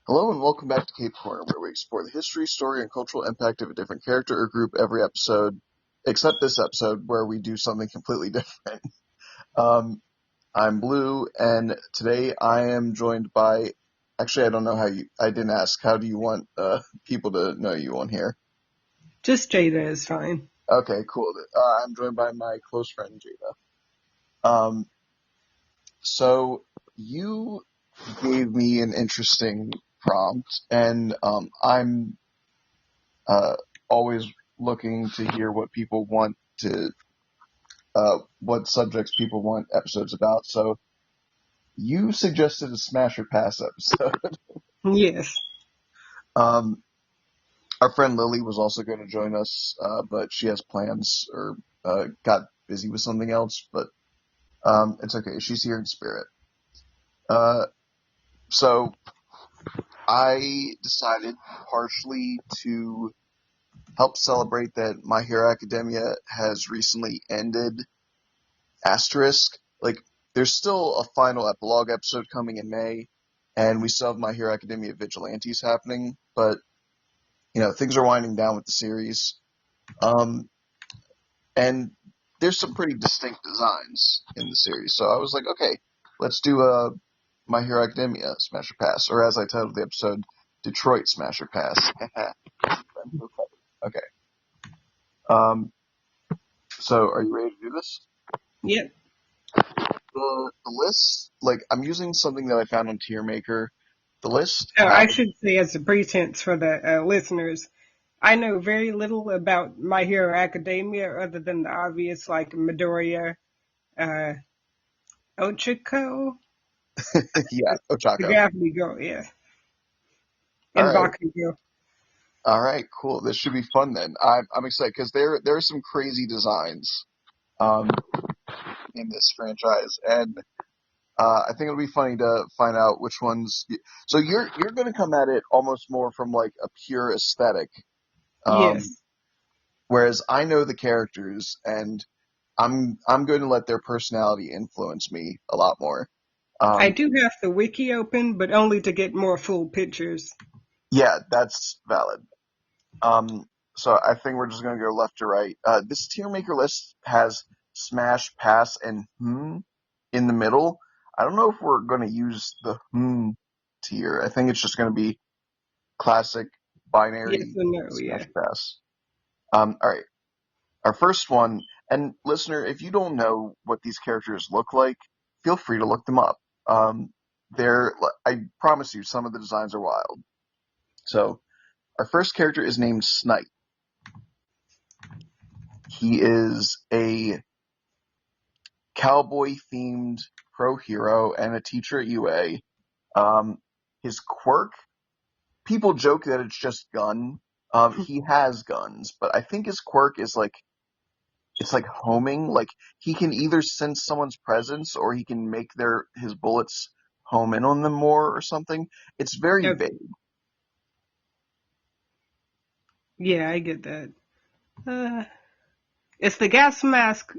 Hello and welcome back to Cape Corner, where we explore the history, story, and cultural impact of a different character or group every episode, except this episode where we do something completely different. Um, I'm Blue, and today I am joined by. Actually, I don't know how you. I didn't ask. How do you want people to know you on here? Just Jada is fine. Okay, cool. I'm joined by my close friend Jada. Um, so you gave me an interesting prompt, and I'm uh, always looking to hear what people want to, what subjects people want episodes about. So you suggested a Smash or Pass episode. Yes. um, our friend Lily was also going to join us, but she has plans or got busy with something else. But it's okay. She's here in spirit. Uh, so I decided partially to help celebrate that My Hero Academia has recently ended. Asterisk, like, there's still a final epilogue episode coming in May, and we still have My Hero Academia Vigilantes happening, but, things are winding down with the series. Um, and there's some pretty distinct designs in the series, so I was like, okay, let's do a My Hero Academia Smash or Pass, or as I titled the episode, Detroit Smash or Pass. Okay. Um, so are you ready to do this? Yep. The list, like, I'm using something that I found on Tier Maker. The list Oh, has, I should say as a pretense for the listeners, I know very little about My Hero Academia other than the obvious like Midoriya, uh, Ochako, yeah, the Ochako. Gravity Girl, yeah, All and right, Bakugo. all right, cool. This should be fun then. I'm excited because there are some crazy designs um in this franchise, and I think it'll be funny to find out which ones. So you're going to come at it almost more from like a pure aesthetic, um, Yes. whereas I know the characters and I'm going to let their personality influence me a lot more. I Um, do have the wiki open, but only to get more full pictures. yeah, that's valid. Um, so I think we're just going to go left to right. This tier maker list has smash, pass, and in the middle. I don't know if we're going to use the tier. I think it's just going to be classic Yes binary or no, smash yeah. pass. All right. Our first one, and listener, if you don't know what these characters look like, feel free to look them up. They're, I promise you, some of the designs are wild. So our first character is named Snipe. He is a cowboy-themed pro hero and a teacher at UA. His quirk, people joke that it's just gun. He has guns, but I think his quirk is like it's like homing. Like he can either sense someone's presence or he can make his bullets home in on them more or something. It's very Okay. vague. Yeah, I get that. Uh, it's the gas mask.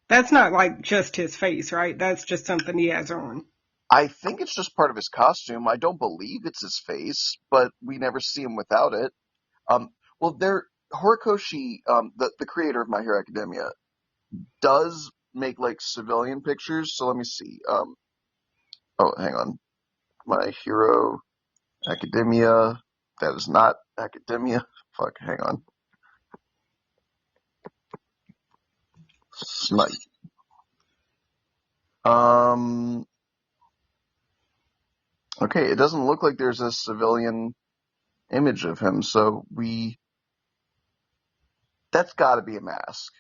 That's not like just his face, right? That's just something he has on. I think it's just part of his costume. I don't believe it's his face, but we never see him without it. Um, well, Horikoshi, the creator of My Hero Academia, does make like civilian pictures. So let me see. Oh, hang on. My Hero Academia. That is not Academia. Fuck, hang on. Snipe. Um, okay, it doesn't look like there's a civilian image of him, so that's gotta be a mask.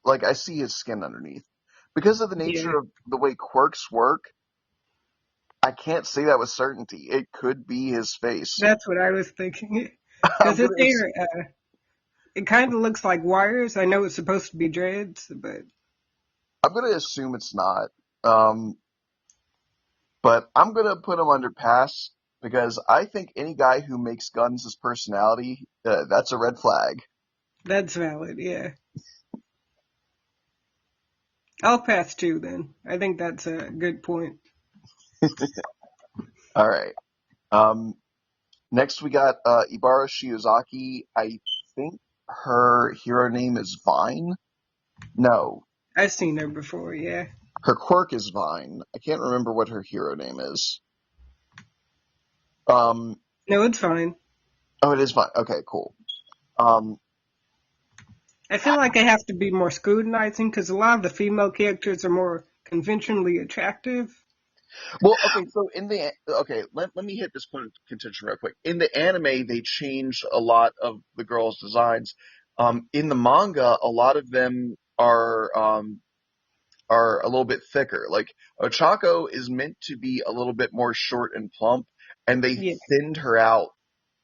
Like, I see his skin underneath. Because of the Yeah, nature of the way quirks work, I can't say that with certainty. It could be his face. that's what I was thinking. I'm Because his gonna, hair, it kind of looks like wires. I know it's supposed to be dreads, but I'm gonna assume it's not. Um, but I'm gonna put him under pass because I think any guy who makes guns his personality, that's a red flag. that's valid. Yeah, I'll pass too then. I think that's a good point. All right. Um, Next we got Ibara Shiozaki. I think her hero name is Vine. No, I've seen her before, yeah. her quirk is Vine. I can't remember what her hero name is. Um, No, it's fine. oh, it is Vine. Okay, cool. Um, I feel like I have to be more scrutinizing because a lot of the female characters are more conventionally attractive. well, okay, so let me hit this point of contention real quick. In the anime, they changed a lot of the girls' designs. In the manga, a lot of them are a little bit thicker. Like Ochako is meant to be a little bit more short and plump, and they Yeah, thinned her out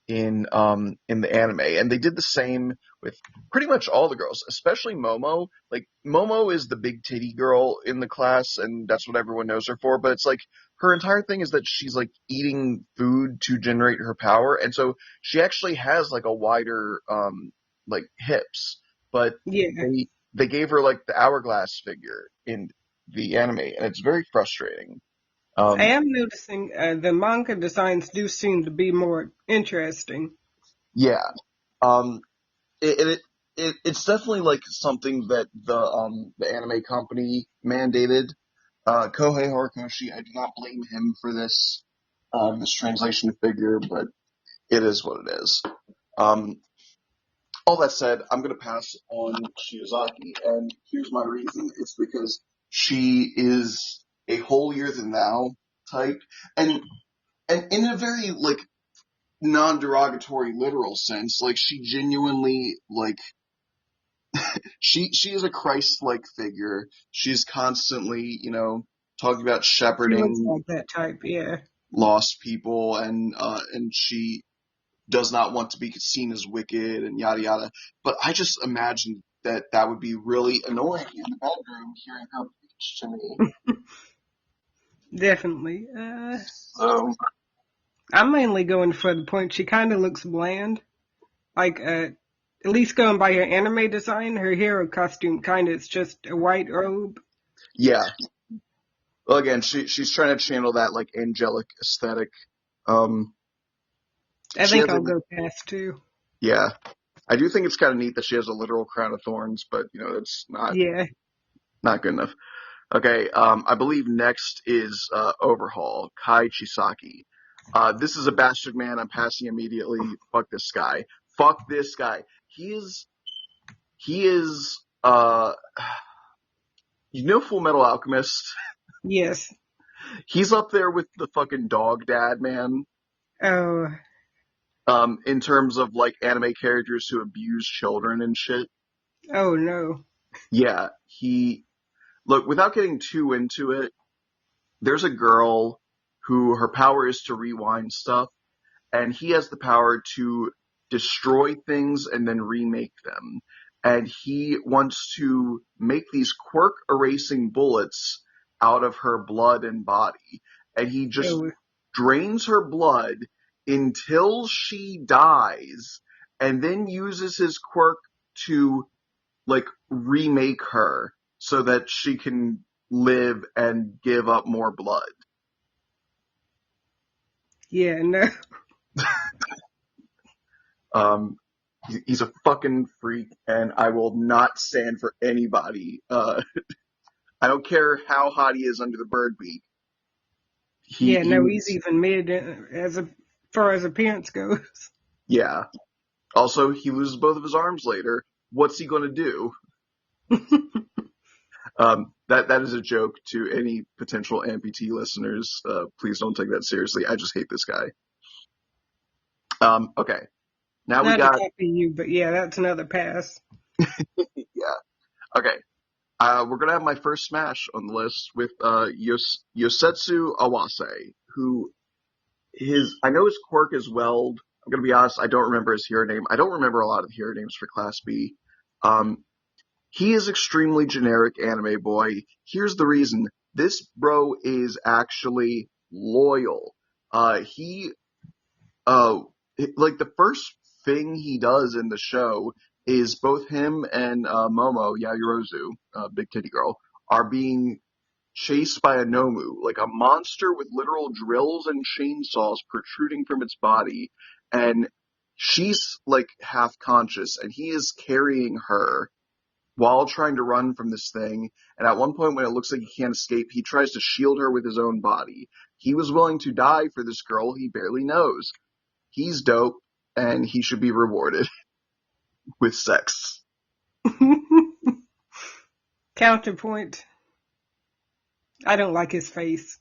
in the anime, and they did the same with pretty much all the girls, especially Momo. Like Momo is the big titty girl in the class, and that's what everyone knows her for. But it's like her entire thing is that she's like eating food to generate her power, and so she actually has like a wider like hips. But yeah. they gave her like the hourglass figure in the anime, and it's very frustrating. I Um, am noticing the manga designs do seem to be more interesting. yeah. Um, it's definitely like something that the anime company mandated. Kohei Horikoshi, I do not blame him for this this translation figure, but it is what it is. Um, all that said, I'm gonna pass on Shiozaki, and here's my reason. It's because she is a holier than thou type, and in a very like non-derogatory literal sense, like she genuinely like she is a Christ-like figure. She's constantly, talking about She looks shepherding like that type, yeah. lost people, and she does not want to be seen as wicked and yada yada. But I just imagine that that would be really annoying in the bedroom hearing her preach to me. Definitely. So I'm mainly going for the point she kind of looks bland. Like, at least going by her anime design, her hero costume kind of is just a white robe. yeah. Well, again, she's trying to channel that like angelic aesthetic. Um, I she think has a I'll go past too. yeah. I do think it's kind of neat that she has a literal crown of thorns, but it's Yeah, not good enough. Okay, I believe next is Overhaul, Kai Chisaki. This is a bastard man. I'm passing immediately. Fuck this guy. Fuck this guy. He is Full Metal Alchemist. yes. He's up there with the fucking dog dad man. Oh, In terms of like anime characters who abuse children and shit. oh no. Yeah, he look without getting too into it. There's a girl who her power is to rewind stuff, and he has the power to destroy things and then remake them. And he wants to make these quirk erasing bullets out of her blood and body. And he just Oh, drains her blood until she dies and then uses his quirk to like remake her so that she can live and give up more blood. yeah, no. Um, he's a fucking freak, and I will not stand for anybody. I don't care how hot he is under the bird beak. Yeah, no, he's He's even mid as a far as appearance goes. yeah. Also, he loses both of his arms later. What's he going to do? That is a joke to any potential amputee listeners. Please don't take that seriously. I just hate this guy. Okay, now we Not to got copy you, but yeah, that's another pass. yeah. Okay, we're gonna have my first smash on the list with Yosetsu Awase, who I know his quirk is Weld. I'm gonna be honest, I don't remember his hero name. I don't remember a lot of the hero names for Class B. Um, he is extremely generic anime boy. Here's the reason. This bro is actually loyal. He uh like the first thing he does in the show is both him and Momo Yayorozu, Big Titty Girl, are being chased by a Nomu, like a monster with literal drills and chainsaws protruding from its body, and she's like half conscious, and he is carrying her while trying to run from this thing. And at one point, when it looks like he can't escape, he tries to shield her with his own body. He was willing to die for this girl he barely knows. He's dope, and he should be rewarded with sex. Counterpoint. I don't like his face.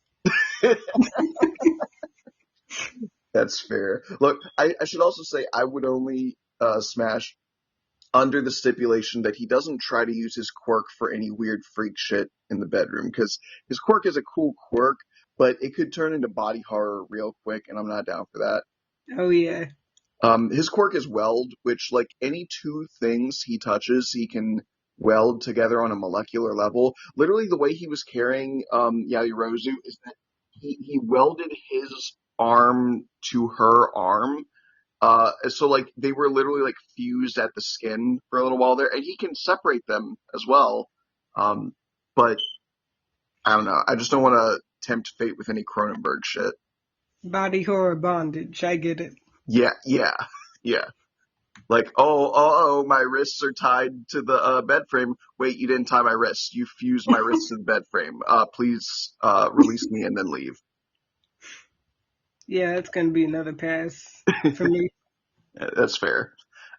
That's fair. Look, I should also say I would only smash under the stipulation that he doesn't try to use his quirk for any weird freak shit in the bedroom, because his quirk is a cool quirk, but it could turn into body horror real quick, and I'm not down for that. Oh yeah. His quirk is weld, which, like, any two things he touches, he can weld together on a molecular level. Literally, the way he was carrying Yaoyorozu is that he welded his arm to her arm. So like they were literally like fused at the skin for a little while there, and he can separate them as well. Um, but I don't know. I just don't want to tempt fate with any Cronenberg shit. Body horror bondage. I get it. Yeah, yeah, yeah. Like, my wrists are tied to the bed frame. Wait, you didn't tie my wrists. You fused my wrists to the bed frame. Please release me and then leave. Yeah, it's gonna be another pass for me. That's fair.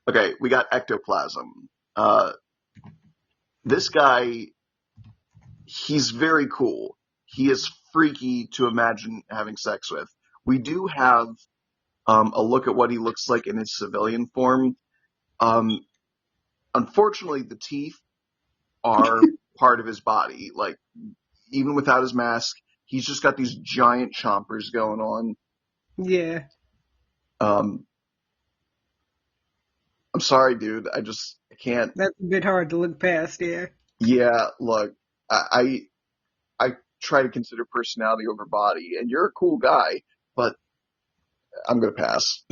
Okay, we got ectoplasm. Uh, this guy, he's very cool. He is freaky to imagine having sex with. We do have a look at what he looks like in his civilian form. Um, Unfortunately, the teeth are part of his body. Like, even without his mask, he's just got these giant chompers going on. Yeah, Um, I'm sorry, dude. I can't. that's a bit hard to look past. Yeah. Yeah, look, I try to consider personality over body, and you're a cool guy, but I'm gonna pass.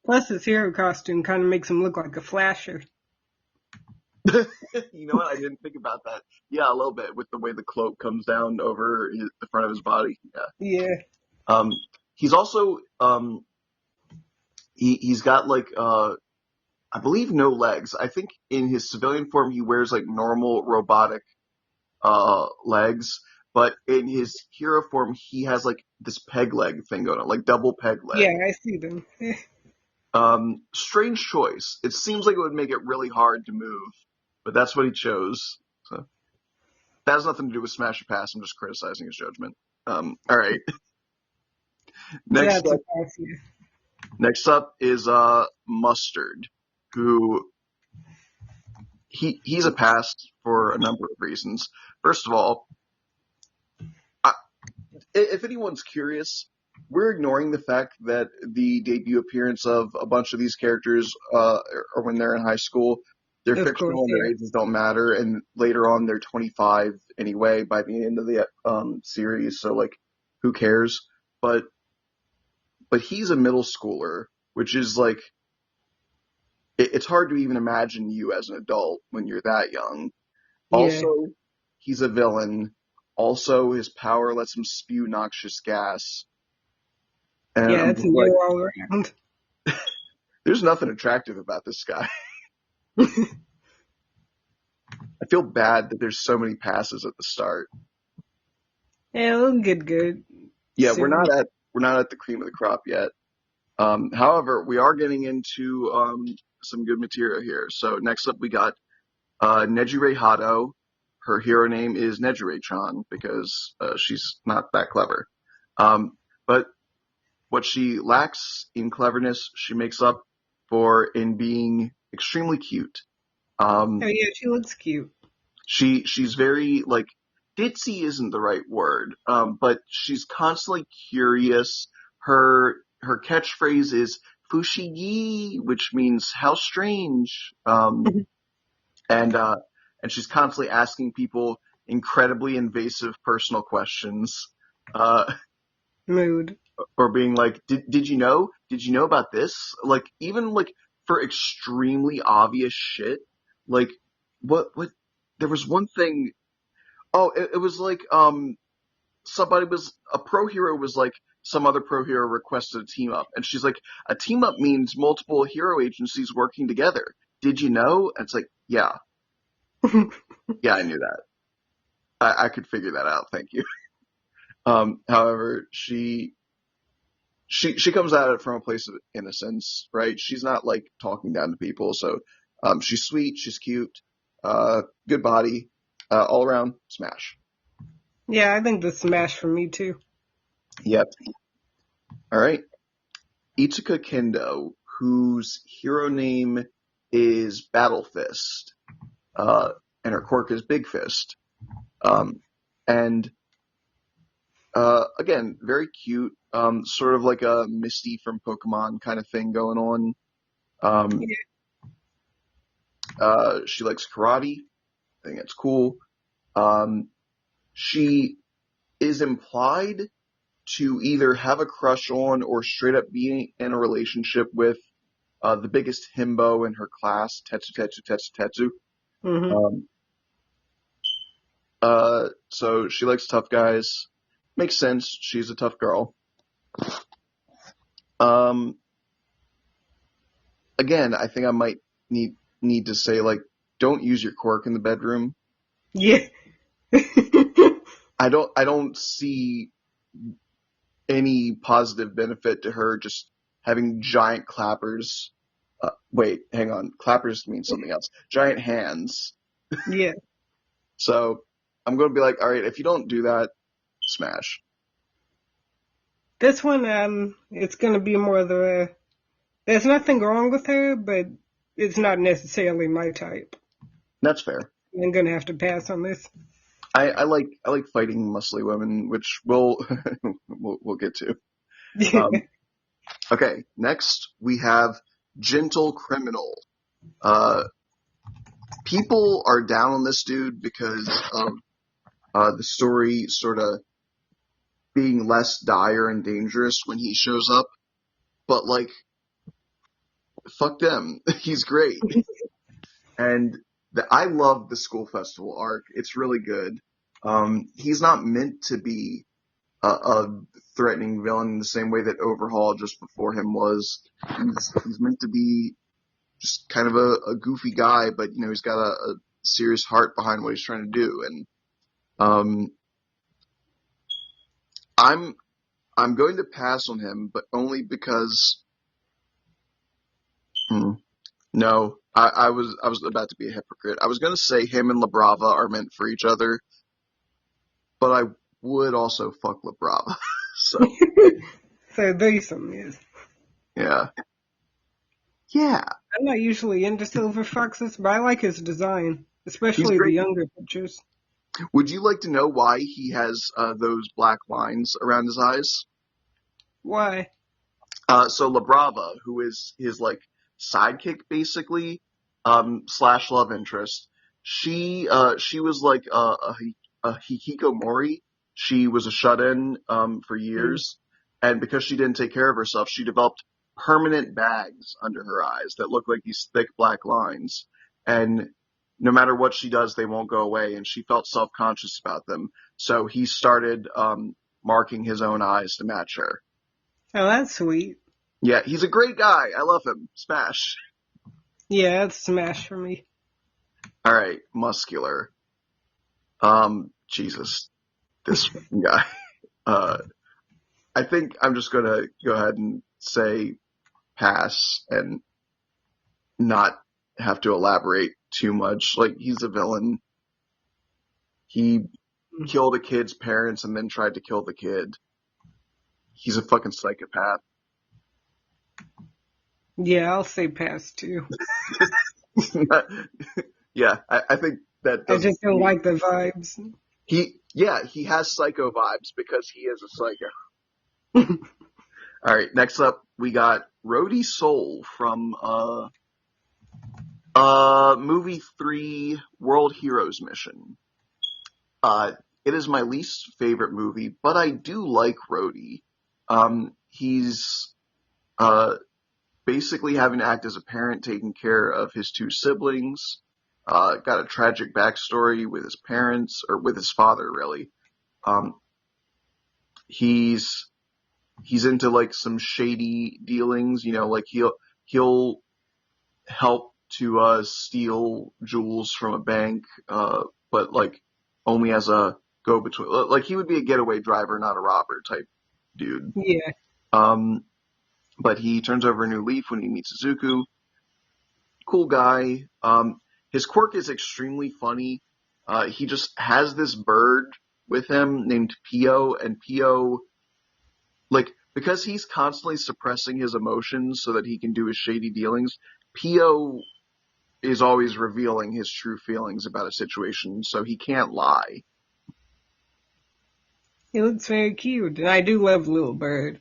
Plus, his hero costume kind of makes him look like a flasher. You know what? I didn't think about that. Yeah, a little bit with the way the cloak comes down over the front of his body. Yeah. Yeah. Um, he's also he's got like I believe no legs. I think in his civilian form he wears like normal robotic legs, but in his hero form he has like this peg leg thing going on, like double peg Yeah, leg. I see them. Strange choice. It seems like it would make it really hard to move, but that's what he chose. So that has nothing to do with smash or pass. I'm just criticizing his judgment. All right. Next That's a up, pass. Yeah. next up is Mustard, who he's a pass for a number of reasons. First of all, I, if anyone's curious, we're ignoring the fact that the debut appearance of a bunch of these characters are when they're in high school. They're Of course. fictional and their Yeah. ages don't matter, and later on they're 25 anyway by the end of the series. So like, who cares? But he's a middle schooler, which is like it's hard to even imagine you as an adult when you're that young. Yeah. Also, he's a villain. Also, his power lets him spew noxious gas. And Yeah. I'm It's a just like, no all around. there's nothing attractive about this guy. I feel bad that there's so many passes at the start. Yeah, it'll get good Yeah, soon. we're not at the cream of the crop yet. However, we are getting into some good material here. So next up, we got Nejire Hado. Her hero name is Nejire-chan because she's not that clever. But what she lacks in cleverness, she makes up for in being extremely cute. Oh Um, yeah, she looks cute. she's very like ditzy isn't the right word, but she's constantly curious. Her catchphrase is "fushigi," which means "how strange." And she's constantly asking people incredibly invasive personal questions, uh, Mood. or being like, "Did you know? Did you know about this?" Like even like for extremely obvious shit, like what? There was one thing. Oh, it was like a pro hero was like some other pro hero requested a team up, and she's like, a team up means multiple hero agencies working together. Did you know? And it's like, yeah, yeah, I knew that. I could figure that out. Thank you. However, she comes at it from a place of innocence, right? She's not like talking down to people. So, she's sweet, she's cute, good body, all around smash. Yeah, I think the smash for me too. Yep. All right. Itsuka Kendo, whose hero name is Battle Fist, uh, and her quirk is Big Fist. And again, very cute, sort of like a Misty from Pokemon kind of thing going on. Um, Yeah. she likes karate. I think that's cool. Um, she is implied to either have a crush on or straight up be in a relationship with the biggest himbo in her class, Tetsu Tetsu Tetsu Tetsu. Hmm. Um, so she likes tough guys. Makes sense. She's a tough girl. Um, again, I think I might need to say like, don't use your quirk in the bedroom. Yeah. I don't see any positive benefit to her just having giant clappers. Wait, hang on. Clappers means something else. Giant hands. Yeah. So I'm going to be like, all right, if you don't do that, smash. This one, it's gonna be more the. There's nothing wrong with her, but it's not necessarily my type. That's fair. I'm gonna have to pass on this. I like fighting muscly women, which we'll we'll get to. Um, okay, next we have Gentle Criminal. Uh, people are down on this dude because of the story sort of being less dire and dangerous when he shows up. But like, fuck them. He's great. And I love the school festival arc. It's really good. He's not meant to be a threatening villain in the same way that Overhaul just before him was. He's meant to be just kind of a goofy guy, but you know he's got a serious heart behind what he's trying to do. And um, I'm I'm going to pass on him, but only because hmm, no, I was about to be a hypocrite. I was going to say him and La Brava are meant for each other, but I would also fuck La Brava. So So there's some is. yeah, yeah, I'm not usually into Silver Foxes, but I like his design, he's especially the great. younger pictures. Would you like to know why he has those black lines around his eyes? Why? So La Brava, who is his like sidekick basically, slash love interest, she was like a hikikomori. She was a shut-in for Mm. years, and because she didn't take care of herself, she developed permanent bags under her eyes that look like these thick black lines. And no matter what she does, they won't go away. And she felt self-conscious about them, so he started marking his own eyes to match her. Oh, that's sweet. Yeah, he's a great guy. I love him. Smash. Yeah, that's smash for me. All right, muscular. Jesus, this guy. Uh, I think I'm just gonna go ahead and say pass and not have to elaborate too much. Like he's a villain. He killed a kid's parents and then tried to kill the kid. He's a fucking psychopath. Yeah, I'll say pass too. Yeah, I think that I doesn't. just don't like the vibes. He has psycho vibes because he is a psycho. All right, next up we got Rhodey Soul from movie 3 World Heroes Mission. Uh it is my least favorite movie, but I do like Rhodey. He's uh basically having to act as a parent taking care of his two siblings. got a tragic backstory with his parents, or with his father, really. Um, he's he's into like some shady dealings, like he'll help to steal jewels from a bank, but like only as a go between. Like he would be a getaway driver, not a robber type dude. Yeah. Um, but he turns over a new leaf when he meets Izuku. Cool guy. His quirk is extremely funny. He just has this bird with him named Pio, and Pio, like, because he's constantly suppressing his emotions so that he can do his shady dealings, Pio is always revealing his true feelings about a situation, so he can't lie. He looks very cute, and I do love Little Bird.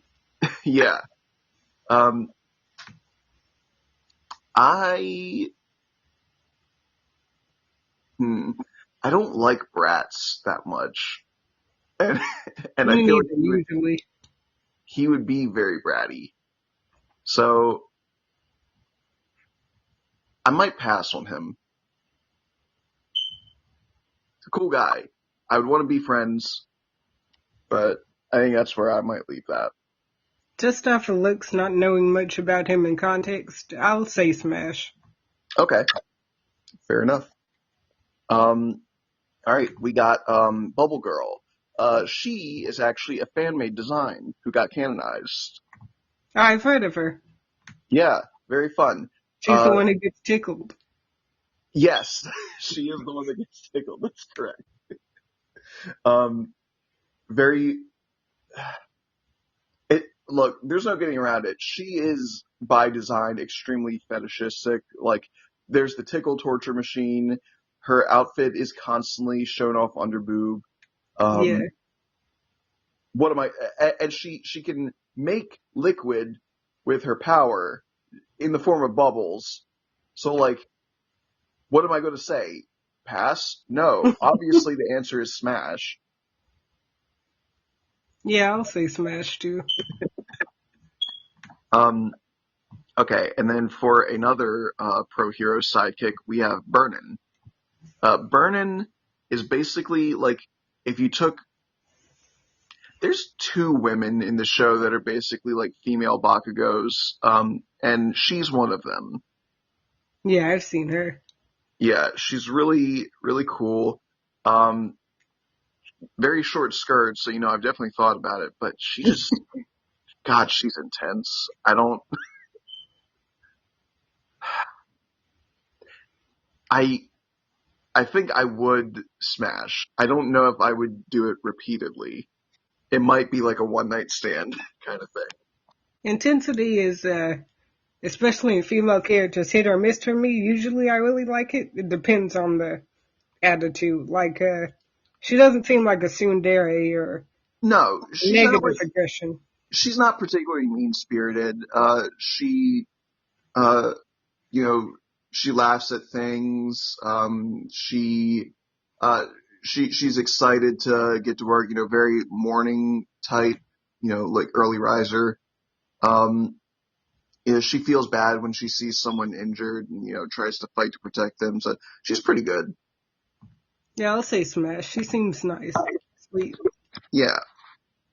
Yeah. Um, I, hmm, I don't like Bratz that much, and and I Me feel like neither, usually. he would be very bratty. So I might pass on him. He's a cool guy. I would want to be friends, but I think that's where I might leave that. Just off of looks, not knowing much about him in context, I'll say Smash. Okay, fair enough. Um, all right, we got Bubble Girl. She is actually a fan made design who got canonized. I've heard of her. Yeah, very fun. She's the Uh, one who gets tickled. yes, she is the one that gets tickled. That's correct. Um, very. Look, there's no getting around it. She is by design extremely fetishistic. Like, there's the tickle torture machine. Her outfit is constantly shown off under boob. Yeah. Um, what am I? And she can make liquid with her power in the form of bubbles. So like, what am I going to say? Pass? No. Obviously, the answer is smash. Yeah, I'll say Smash too. Um, okay, and then for another pro hero sidekick, we have Burnin. Burnin is basically like if you took. There's two women in the show that are basically like female Bakugos, and she's one of them. Yeah, I've seen her. Yeah, she's really, really cool. Um, very short skirt, so I've definitely thought about it, but she just, God, she's intense. I, I think I would smash. I don't know if I would do it repeatedly. It might be like a one night stand kind of thing. Intensity is, especially in female characters, hit or miss for me. Usually I really like it. It depends on the attitude. Like, she doesn't seem like a tsundere or No, negative aggression. she's not particularly mean spirited. Uh, you know, she laughs at things. Uh, she's excited to get to work. Very morning type. Like early riser. Um, she feels bad when she sees someone injured and tries to fight to protect them. So she's pretty good. Yeah, I'll say Smash. She seems nice. Sweet. Yeah.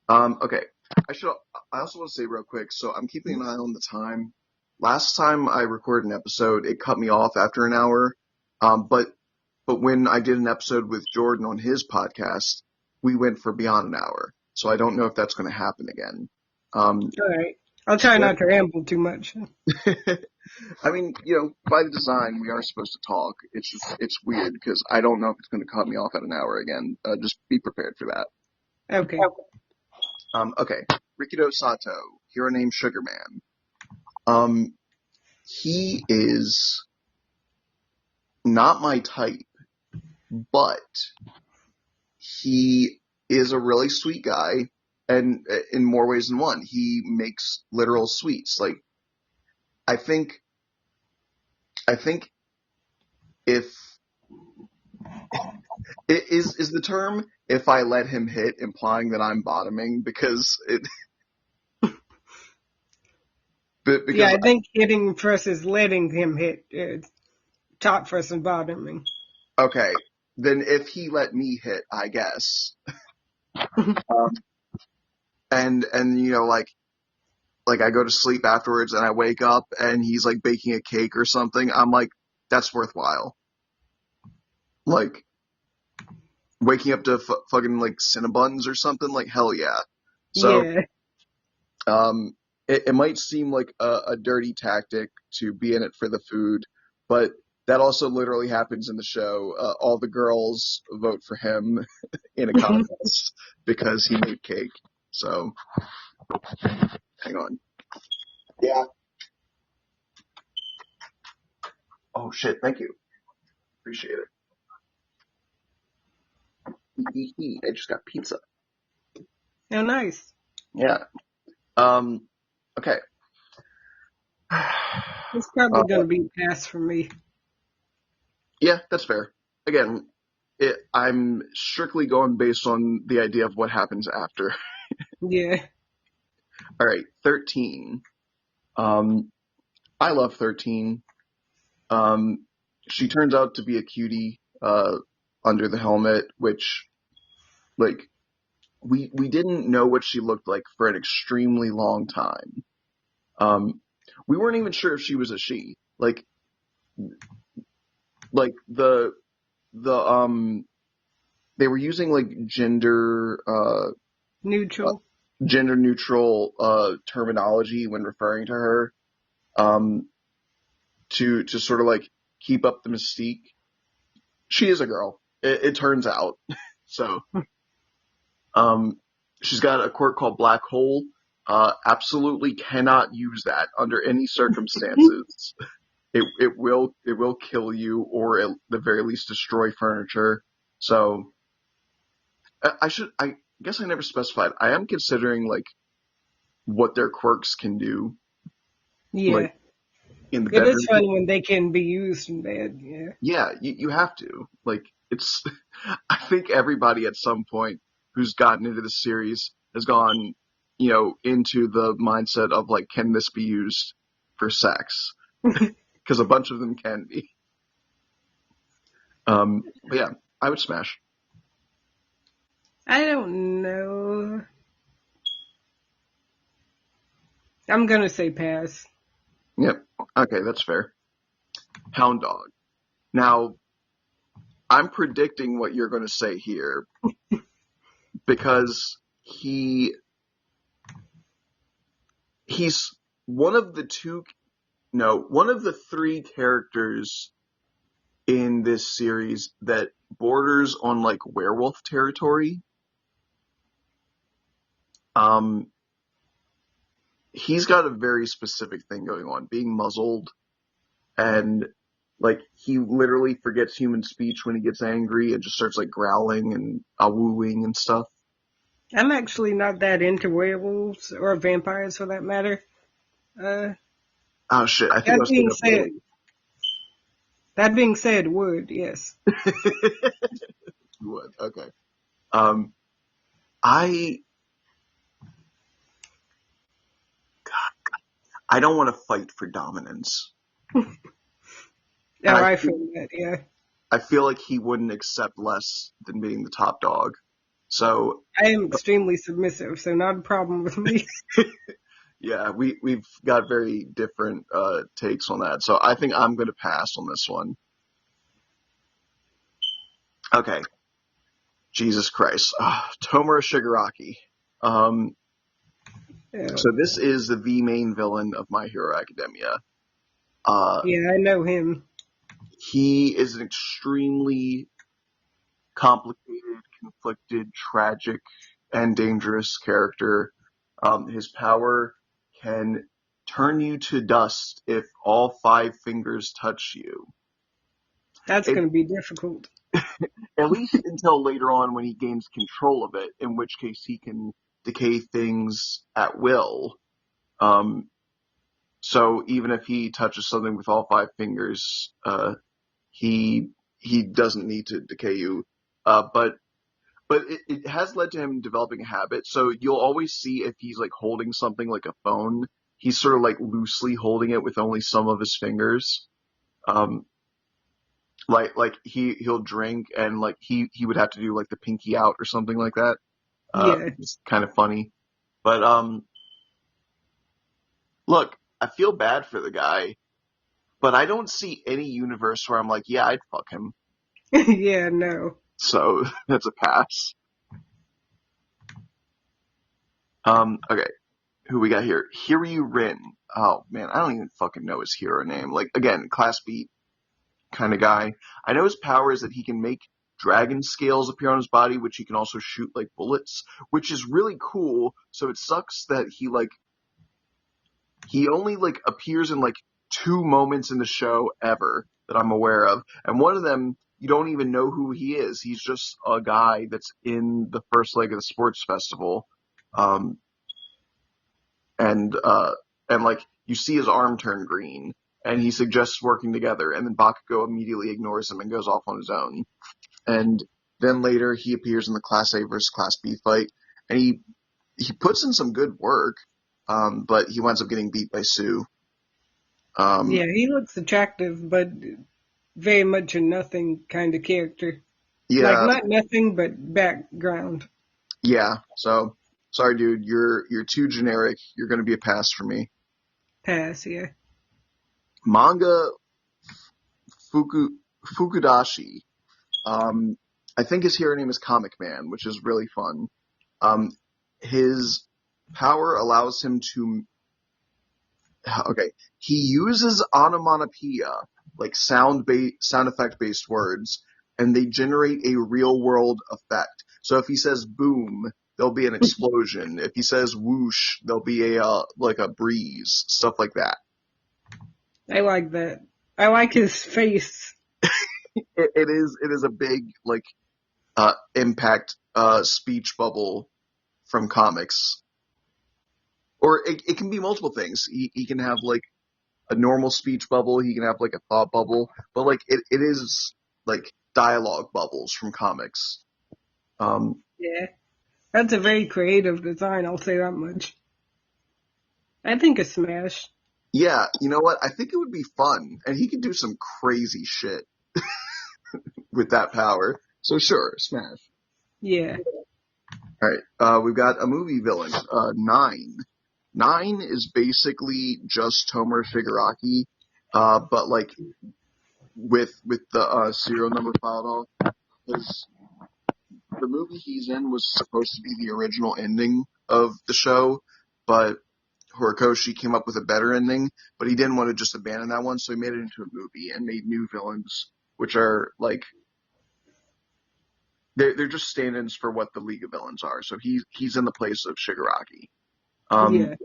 Okay. I should. I also want to say real quick. So I'm keeping an eye on the time. Last time I recorded an episode, it cut me off after an hour. But when I did an episode with Jordan on his podcast, we went for beyond an hour. So I don't know if that's going to happen again. All right. I'll try So not to ramble too much. I mean, by the design, we are supposed to talk. It's weird because I don't know if it's going to cut me off at an hour again. Just be prepared for that. Okay. Okay. Rikido Sato, hero named Sugar Man. Um, he is not my type, but he is a really sweet guy, and in more ways than one, he makes literal sweets. Like, I think, I think if is the term if I let him hit implying that I'm bottoming because Yeah, because I think hitting versus letting him hit. top first and bottoming. Okay, then if he let me hit, I guess. Um, and like I go to sleep afterwards and I wake up and he's like baking a cake or something. I'm like, that's worthwhile. Like waking up to fucking like Cinnabons or something. Like hell yeah. So Yeah. um, it might seem like a dirty tactic to be in it for the food, but that also literally happens in the show. All the girls vote for him in a contest because he made cake. So hang on. Yeah. Oh shit. Thank you. Appreciate it. I just got pizza. Oh, nice. Yeah. Okay. It's probably going to be a pass for me. Yeah, that's fair. Again, I'm strictly going based on the idea of what happens after. Yeah. All right, 13. Um, I love 13. Um, she turns out to be a cutie, under the helmet, which, like, we didn't know what she looked like for an extremely long time. Um, we weren't even sure if she was a she. Like the they were using like Neutral. gender neutral terminology when referring to her, um to sort of like keep up the mystique. She is a girl, it turns out. So um she's got a quirk called Black Hole. Absolutely cannot use that under any circumstances. It will kill you, or at the very least destroy furniture. So I guess I never specified. I am considering like what their quirks can do, like Yeah. in the It is bedroom. funny when they can be used in bed. Yeah. Yeah, you have to. Like it's I think everybody at some point who's gotten into the series has gone, into the mindset of like, can this be used for sex? Because a bunch of them can be. But yeah, I would smash. I don't know. I'm going to say pass. Yep. Okay, that's fair. Hound dog. Now, I'm predicting what you're going to say here because he's one of the two, no, one of the three characters in this series that borders on like werewolf territory. Um, he's got a very specific thing going on, being muzzled, and like he literally forgets human speech when he gets angry and just starts like growling and wooing and stuff. I'm actually not that into werewolves or vampires for that matter. Uh, Oh shit! I think I that was being thinking of said, that being said, would, yes. Lily. You would, okay. Um, I I don't want to fight for dominance, and Oh, I feel that, yeah. I feel like he wouldn't accept less than being the top dog. So I am extremely submissive, so not a problem with me. yeah, we've got very different takes on that. So I think I'm going to pass on this one. Okay, Jesus Christ, Tomura Shigaraki. Um, Yeah, so this is the main villain of My Hero Academia. Uh, yeah, I know him. he is an extremely complicated, conflicted, tragic, and dangerous character. His power can turn you to dust if all five fingers touch you. That's It, going to be difficult. at least until later on when he gains control of it, in which case he can decay things at will. Um, so even if he touches something with all five fingers, he he doesn't need to decay you. But it has led to him developing a habit. So you'll always see if he's like holding something like a phone, he's sort of like loosely holding it with only some of his fingers. Um, Like he'll drink and like he would have to do like the pinky out or something like that. Yeah. It's kind of funny. But look, I feel bad for the guy, but I don't see any universe where I'm like, yeah, I'd fuck him. Yeah, no. So that's a pass. Okay, who we got here? Hiryu Rin. Oh man, I don't even fucking know his hero name. Like again, class beat kind of guy. I know his power is that he can make dragon scales appear on his body, which he can also shoot like bullets, which is really cool. So it sucks that he only like appears in like two moments in the show ever that I'm aware of, and one of them you don't even know who he is. He's just a guy that's in the first leg of the sports festival, um, and like you see his arm turn green, and he suggests working together, and then Bakugo immediately ignores him and goes off on his own. And then later he appears in the Class A versus Class B fight, and he puts in some good work, but he winds up getting beat by Sue. Yeah, Um, he looks attractive, but very much a nothing kind of character. Like yeah, not nothing, but background. yeah. So sorry, dude, you're too generic. You're gonna be a pass for me. Pass, yeah. Manga Fuku Fukudashi. Um, I think his hero name is Comic Man, which is really fun. Um, his power allows him to okay. He uses onomatopoeia, like sound effect based words, and they generate a real world effect. So if he says boom, there'll be an explosion. If he says whoosh, there'll be a like a breeze, stuff like that. I like that. I like his face. It is a big like impact speech bubble from comics, or it can be multiple things. He can have like a normal speech bubble. He can have like a thought bubble, but like it is like dialogue bubbles from comics. Um, Yeah. That's a very creative design, I'll say that much. I think a smash. yeah, you know what? I think it would be fun, and he could do some crazy shit with that power. So sure, smash. Yeah. All right, we've got a movie villain, Nine. Nine is basically just Tomer Shigaraki, but like with the serial number filed off. Because the movie he's in was supposed to be the original ending of the show, but Horikoshi came up with a better ending, but he didn't want to just abandon that one, so he made it into a movie and made new villains, which are like they're just stand-ins for what the League of Villains are. So he's in the place of Shigaraki. Um, Yeah.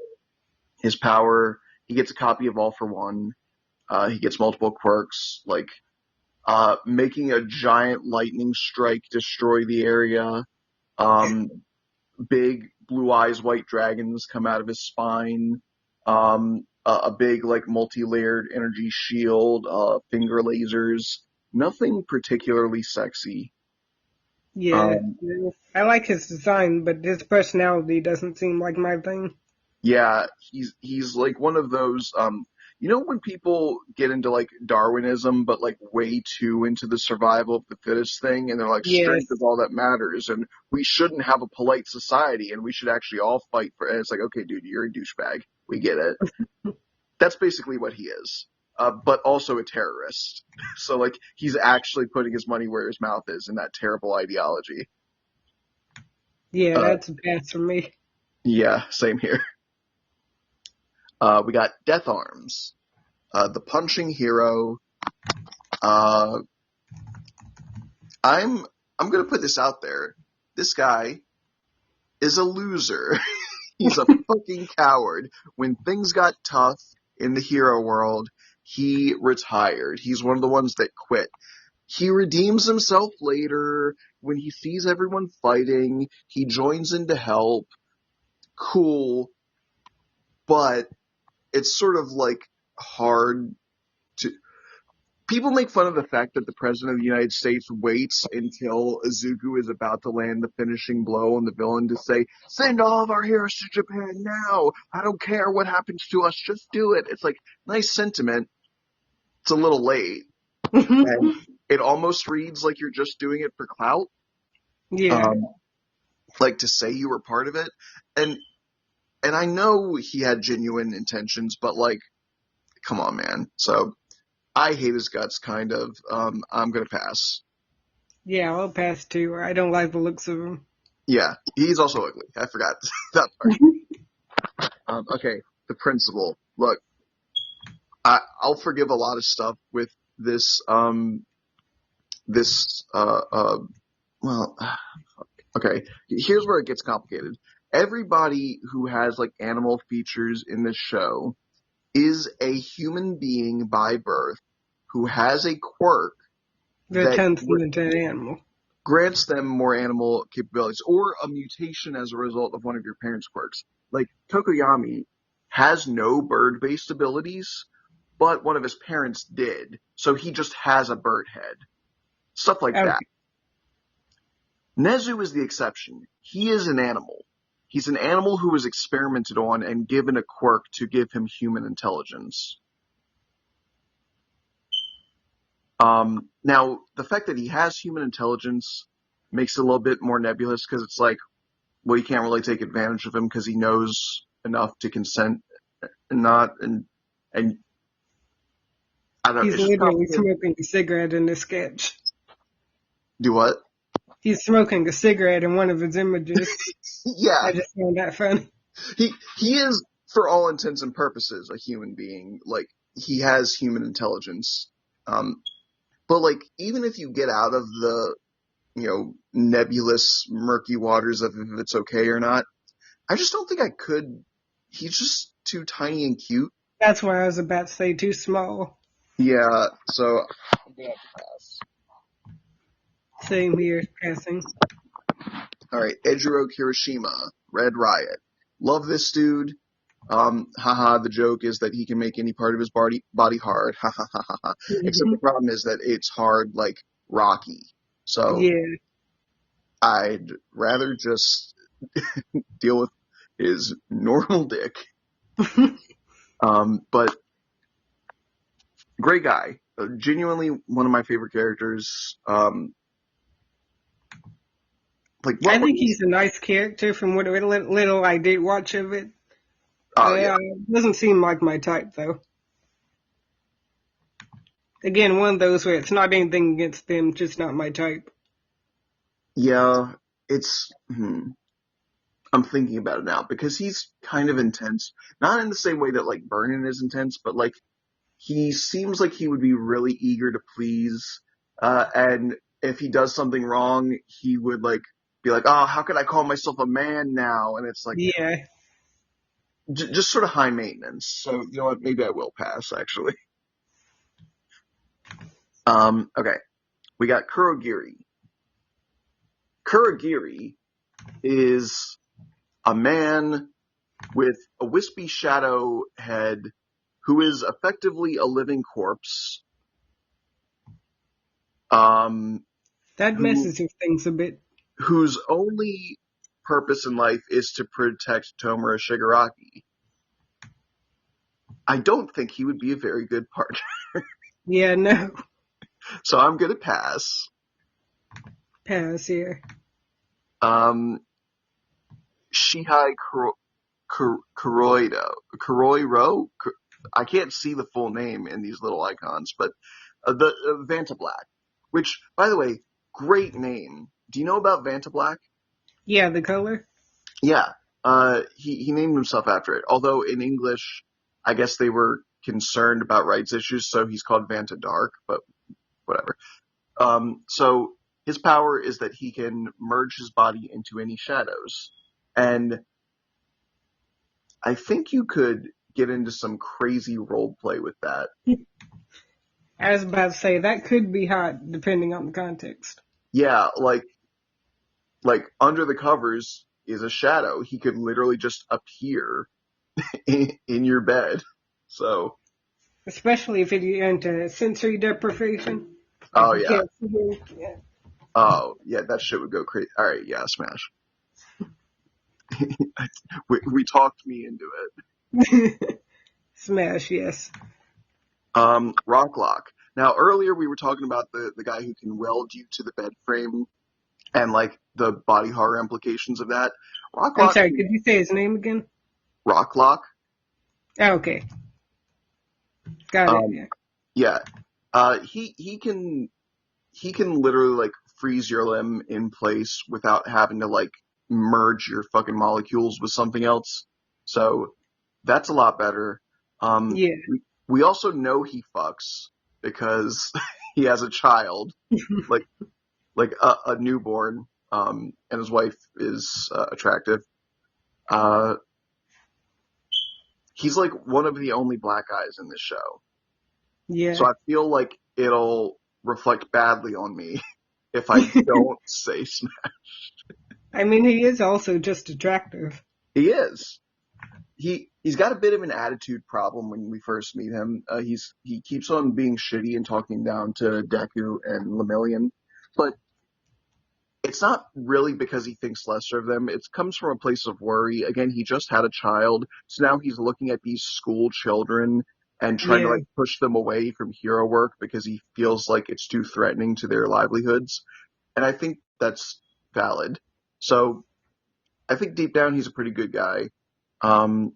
his power, he gets a copy of All for One. He gets multiple quirks, like making a giant lightning strike destroy the area. Um, big blue eyes, white dragons come out of his spine. A big like multi-layered energy shield, finger lasers. Nothing particularly sexy. Yeah. Um, Yeah. I like his design, but his personality doesn't seem like my thing. yeah, he's like one of those. You know when people get into like Darwinism, but like way too into the survival of the fittest thing, and they're like, Yes. strength is all that matters, and we shouldn't have a polite society, and we should actually all fight for. And it's like, okay, dude, you're a douchebag. We get it. That's basically what he is. But also a terrorist. So like he's actually putting his money where his mouth is in that terrible ideology. Yeah, Uh, that's a pass for me. yeah, same here. We got Death Arms, the punching hero. Uh, I'm gonna put this out there. This guy is a loser. He's a fucking coward. When things got tough in the hero world, he retired. He's one of the ones that quit. He redeems himself later when he sees everyone fighting. He joins in to help. Cool, but it's sort of like hard to. People make fun of the fact that the president of the United States waits until Izuku is about to land the finishing blow on the villain to say, "Send all of our heroes to Japan now. I don't care what happens to us. Just do it." It's like nice sentiment. It's a little late. it almost reads like you're just doing it for clout, Yeah, um, like to say you were part of it. And and I know he had genuine intentions, but like, come on, man. So I hate his guts, kind of. I'm gonna pass. yeah, I'll pass too. I don't like the looks of him. Yeah, he's also ugly. I forgot that part. Okay, the principal. Look, I'll forgive a lot of stuff with this. This. Well, okay. Here's where it gets complicated. Everybody who has like animal features in this show is a human being by birth who has a quirk That that turns them into an animal. grants them more animal capabilities or a mutation as a result of one of your parents' quirks. Like Tokoyami has no bird-based abilities, but one of his parents did, so he just has a bird head. Stuff like that. Okay. Nezu is the exception. He is an animal. He's an animal who was experimented on and given a quirk to give him human intelligence. Now, the fact that he has human intelligence makes it a little bit more nebulous because it's like, well, you can't really take advantage of him because he knows enough to consent and not, and I don't know, He's it's just literally complicated. smoking a cigarette in this sketch. Do what? He's smoking a cigarette in one of his images. Yeah, I just found that funny. he is, for all intents and purposes, a human being. Like, he has human intelligence. Um, but like, even if you get out of the, nebulous, murky waters of if it's okay or not, I just don't think I could. He's just too tiny and cute. That's why I was about to say too small. Yeah, so I'm gonna have to pass. Same here, passing. All right, Ejiro Kirishima, Red Riot. Love this dude. Haha, the joke is that he can make any part of his body hard. Ha ha ha ha ha. Except the problem is that it's hard like Rocky. So Yeah. I'd rather just deal with his normal dick. But great guy. Genuinely one of my favorite characters. Like I what think was? he's a nice character from what little I did watch of it. Oh yeah, Doesn't seem like my type though. Again, one of those where it's not anything against them, just not my type. yeah. It's. I'm thinking about it now because he's kind of intense. Not in the same way that like Vernon is intense, but like he seems like he would be really eager to please. And if he does something wrong, he would like be like, "Oh, how could I call myself a man now?" And it's like Yeah. just sort of high maintenance. So you know what? Maybe I will pass actually. Okay, we got Kurogiri. Kurogiri is a man with a wispy shadow head who is effectively a living corpse. That Who messes with things a bit. whose only purpose in life is to protect Tomura Shigaraki. I don't think he would be a very good partner. Yeah, no. So I'm gonna pass. Pass here. Um, Shihai Kuroiro. I can't see the full name in these little icons, but the Vanta Black, which, by the way, great name. Do you know about Vanta Black? Yeah, the color. Yeah, he named himself after it. Although in English, I guess they were concerned about rights issues, so he's called Vanta Dark. But whatever. So his power is that he can merge his body into any shadows, and I think you could get into some crazy role play with that. I was about to say that could be hot depending on the context. Yeah, like under the covers is a shadow. He could literally just appear in your bed. So, Especially if you're into sensory deprivation. Like oh you yeah, can't see him. Yeah. oh yeah, that shit would go crazy. All right, yeah, smash. We talked me into it. Smash, yes. Rocklock. Now, earlier we were talking about the guy who can weld you to the bed frame and like the body horror implications of that. I'm Rocklock, sorry, could you say his name again? Rocklock, Oh, okay, got it. um, Yeah. yeah, he can literally like freeze your limb in place without having to like merge your fucking molecules with something else. So that's a lot better. Um, Yeah. we also know he fucks because he has a child, like a newborn, and his wife is attractive. Uh, he's like one of the only black guys in this show, so Yeah. I feel like it'll reflect badly on me if I don't say I mean, he is also just attractive. he is. He's got a bit of an attitude problem when we first meet him. He keeps on being shitty and talking down to Deku and Lemillion, but it's not really because he thinks lesser of them. It comes from a place of worry. Again, he just had a child, so now he's looking at these school children and trying to Yeah. like push them away from hero work because he feels like it's too threatening to their livelihoods. And I think that's valid. So I think deep down he's a pretty good guy. Um,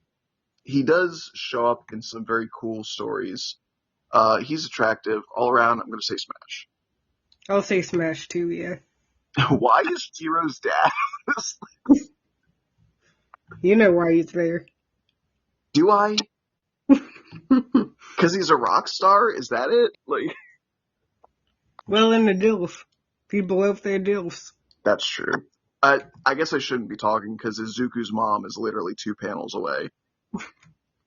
he does show up in some very cool stories. He's attractive all around. I'm going to say Smash. I'll say Smash too. Yeah. Why is Jiro's dad? You know why he's there. Do I? Because he's a rock star? Is that it? Like, Well, in the DILF. People love their DILFs. that's true. I guess I shouldn't be talking because Izuku's mom is literally 2 panels away.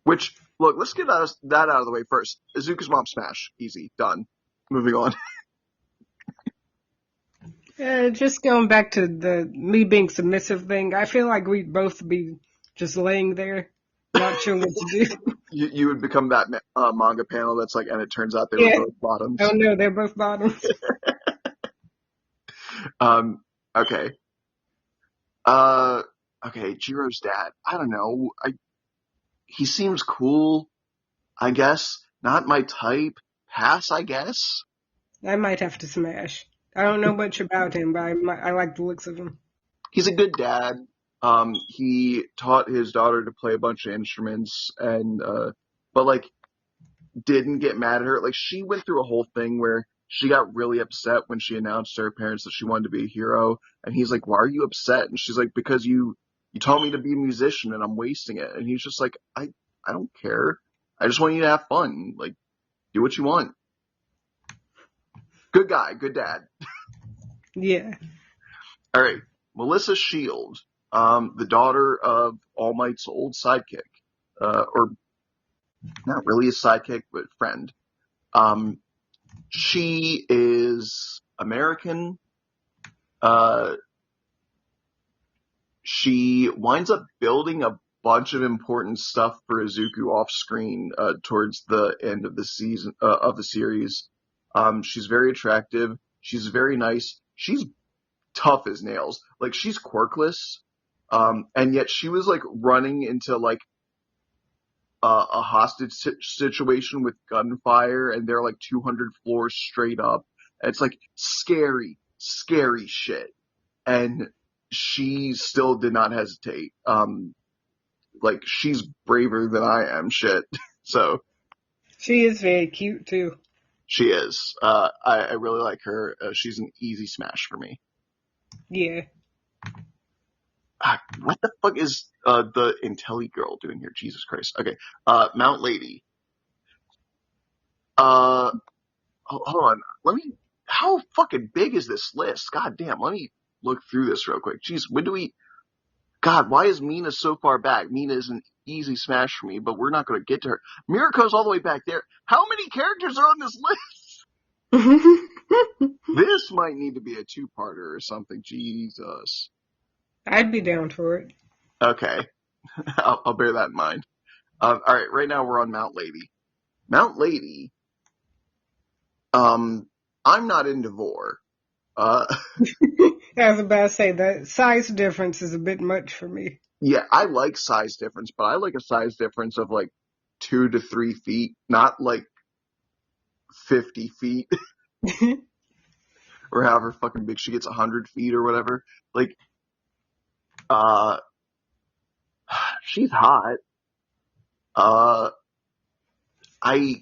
Which, look, let's get that out of the way first. Izuku's mom smash. Easy. Done. Moving on. Just going back to the me being submissive thing, I feel like we'd both be just laying there, not sure what to do. You would become that manga panel that's like, and it turns out they were Yeah. both Oh bottoms. no, they're both bottoms. Um, okay. Uh, okay, Jiro's dad. I don't know. He seems cool, I guess. Not my type. Pass, I guess. I might have to smash. I don't know much about him, but I like the looks of him. He's a good dad. He taught his daughter to play a bunch of instruments and, but like, didn't get mad at her. Like, she went through a whole thing where she got really upset when she announced to her parents that she wanted to be a hero. And he's like, why are you upset? And she's like, because you taught me to be a musician and I'm wasting it. And he's just like, I don't care. I just want you to have fun. Like, do what you want. Good guy, good dad. Yeah. All right. Melissa Shield, the daughter of All Might's old sidekick, or not really a sidekick, but friend. She is American. Uh, she winds up building a bunch of important stuff for Izuku off screen towards the end of the season of the series. She's very attractive. She's very nice. She's tough as nails. Like, she's quirkless, and yet she was like running into like a hostage situation with gunfire, and they're like 200 floors straight up. And it's like scary, scary shit. And she still did not hesitate. Like, she's braver than I am. Shit. So She is very cute too. she is. I really like her. She's an easy smash for me. Yeah. What the fuck is the Intelli girl doing here? Jesus Christ. Okay. Mount Lady. Uh, hold on. Let me. How fucking big is this list? God damn. Let me look through this real quick. Jeez, when do we? God, why is Mina so far back? Mina is an easy smash for me, but we're not going to get to her. Miriko's all the way back there. How many characters are on this list? This might need to be a two-parter or something. Jesus. I'd be down for it. Okay. I'll bear that in mind. All right, right now we're on Mount Lady. Mount Lady. I'm not into Vor. I was about to say the size difference is a bit much for me. Yeah, I like size difference, but I like a size difference of like 2 to 3 feet, not like 50 feet or however fucking big she gets, 100 feet or whatever. Like, uh, she's hot. Uh, I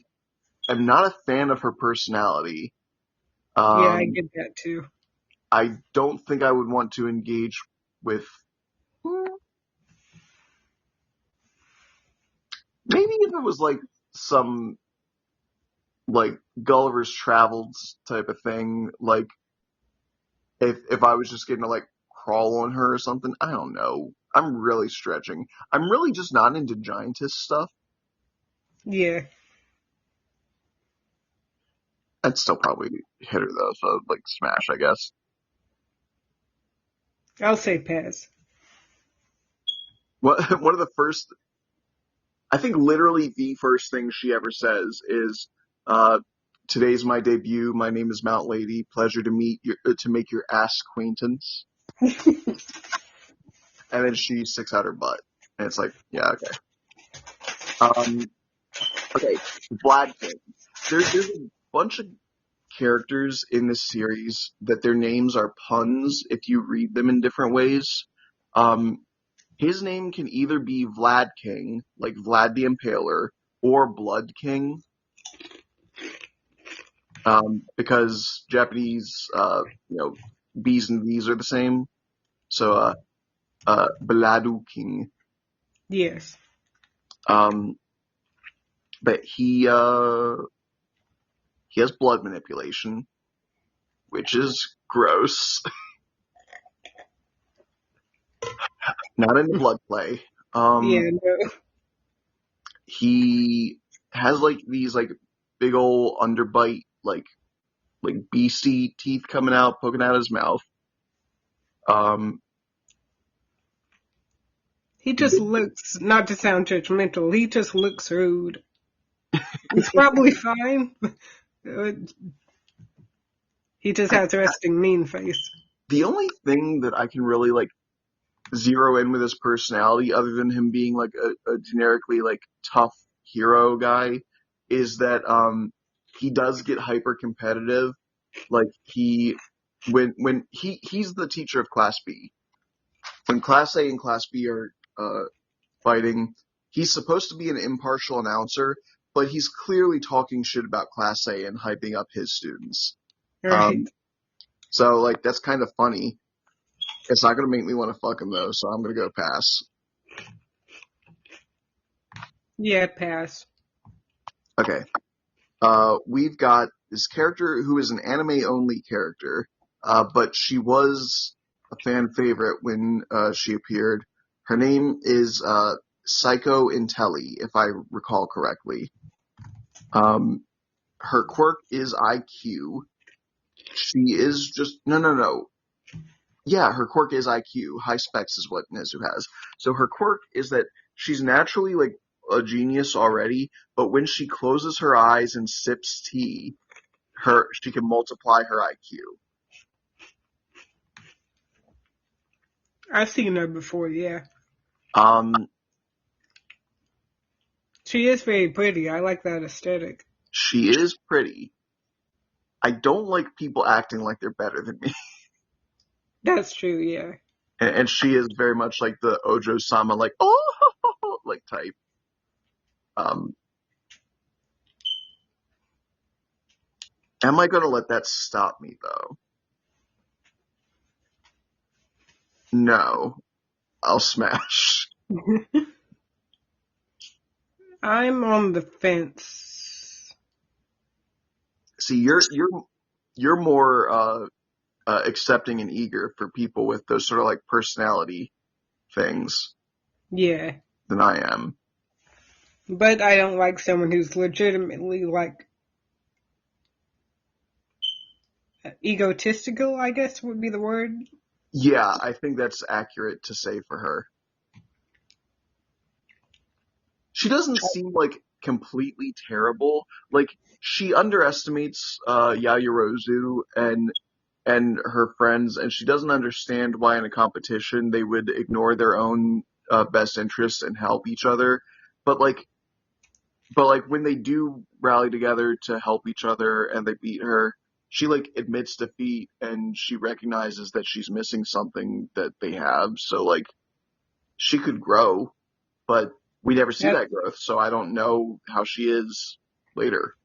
am not a fan of her personality. Yeah, I Um, get that too. I don't think I would want to engage with, maybe if it was like some like Gulliver's Travels type of thing, like if I was just getting to like crawl on her or something, I don't know. I'm really stretching. I'm really just not into giantess stuff. Yeah, I'd still probably hit her though, so like smash, I guess. I'll say pass. What one of the first, I think literally the first thing she ever says is, uh, "Today's my debut. My name is Mount Lady. Pleasure to meet your to make your ass acquaintance." And then she sticks out her butt, and it's like, yeah, okay. Um, okay, Vlad King. There's a bunch of characters in this series that their names are puns if you read them in different ways. Um, his name can either be Vlad King, like Vlad the Impaler, or Blood King, because Japanese, B's and V's are the same. So, Bladu King. Yes. Um, but he has blood manipulation, which is gross. Not into blood play. Yeah, no. He has like these like big old underbite, like beastie teeth coming out, poking out his mouth. Um, He just looks, not to sound judgmental, he just looks rude. He's probably fine. Uh, He just I, has a resting mean face. the only thing that I can really like zero in with his personality, other than him being like a generically like tough hero guy, is that he does get hyper competitive. Like he's the teacher of Class B. When Class A and Class B are fighting, he's supposed to be an impartial announcer, but he's clearly talking shit about Class A and hyping up his students. Right. Um, so like that's kind of funny. It's not gonna make me want to fuck him though, so I'm gonna go pass. Yeah, pass. Okay. We've got this character who is an anime only character, but she was a fan favorite when she appeared. Her name is Psycho Intelli, if I recall correctly. Um, her quirk is IQ. She is just no. Yeah, her quirk is IQ. High specs is what Nezu has. So her quirk is that she's naturally like a genius already, but when she closes her eyes and sips tea, she can multiply her IQ. I've seen her before, yeah. Um, She is very pretty. I like that aesthetic. she is pretty. I don't like people acting like they're better than me, That's true, yeah. and she is very much like the Ojo Sama, like oh, like type. Um, am I gonna let that stop me though? No, I'll smash. I'm on the fence. See, you're more accepting and eager for people with those sort of like personality things Yeah. than I am. But I don't like someone who's legitimately like egotistical, I guess would be the word. Yeah, I think that's accurate to say for her. She doesn't seem like completely terrible. Like she underestimates Yayorozu and her friends, and she doesn't understand why in a competition they would ignore their own best interests and help each other. But like but like when they do rally together to help each other and they beat her, she like admits defeat and she recognizes that she's missing something that they have. So like she could grow, but we never see That, that growth. So I don't know how she is later.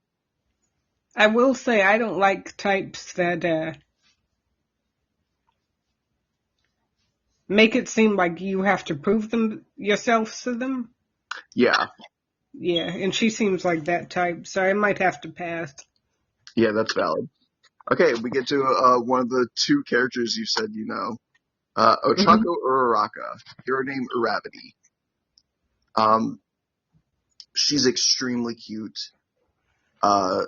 I will say I don't like types that make it seem like you have to prove them yourself to them. Yeah, Yeah, and she seems like that type, so I might have to pass. yeah, that's valid. Okay, we get to one of the two characters you said you know. Mhm. Ochako Uraraka, hero name Uravity. Um, she's extremely cute. Uh,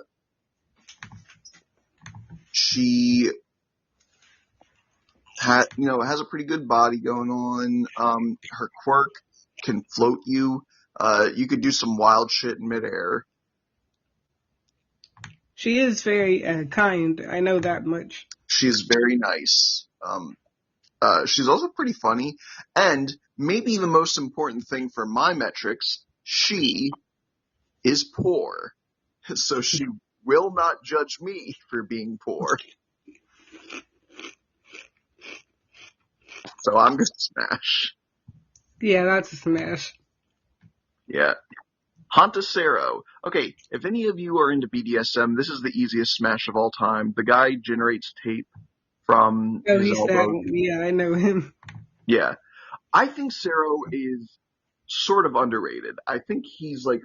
she has a pretty good body going on. Her quirk can float you. You could do some wild shit in midair. She is very kind. I know that much. She's very nice. She's also pretty funny, and maybe the most important thing for my metrics, she is poor, so she will not judge me for being poor. So I'm gonna smash. Yeah, that's a smash. Yeah. Hontasero. Okay, if any of you are into BDSM, this is the easiest smash of all time. The guy generates tape from Oh, his he's that elbow. one. Yeah, I know him. Yeah. I think Sero is sort of underrated. I think he's like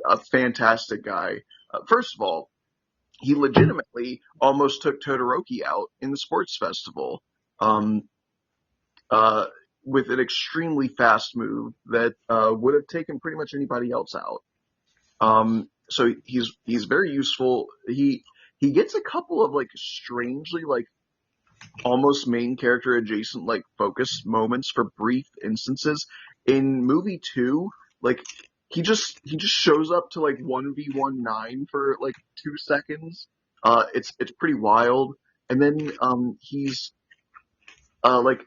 a fantastic guy. First of all, he legitimately almost took Todoroki out in the sports festival. Um, uh, with an extremely fast move that would have taken pretty much anybody else out. So he's very useful. He gets a couple of like strangely like almost main character adjacent like focus moments for brief instances. In movie two, like he just shows up to like 1v19 for like 2 seconds. It's pretty wild. And then he's like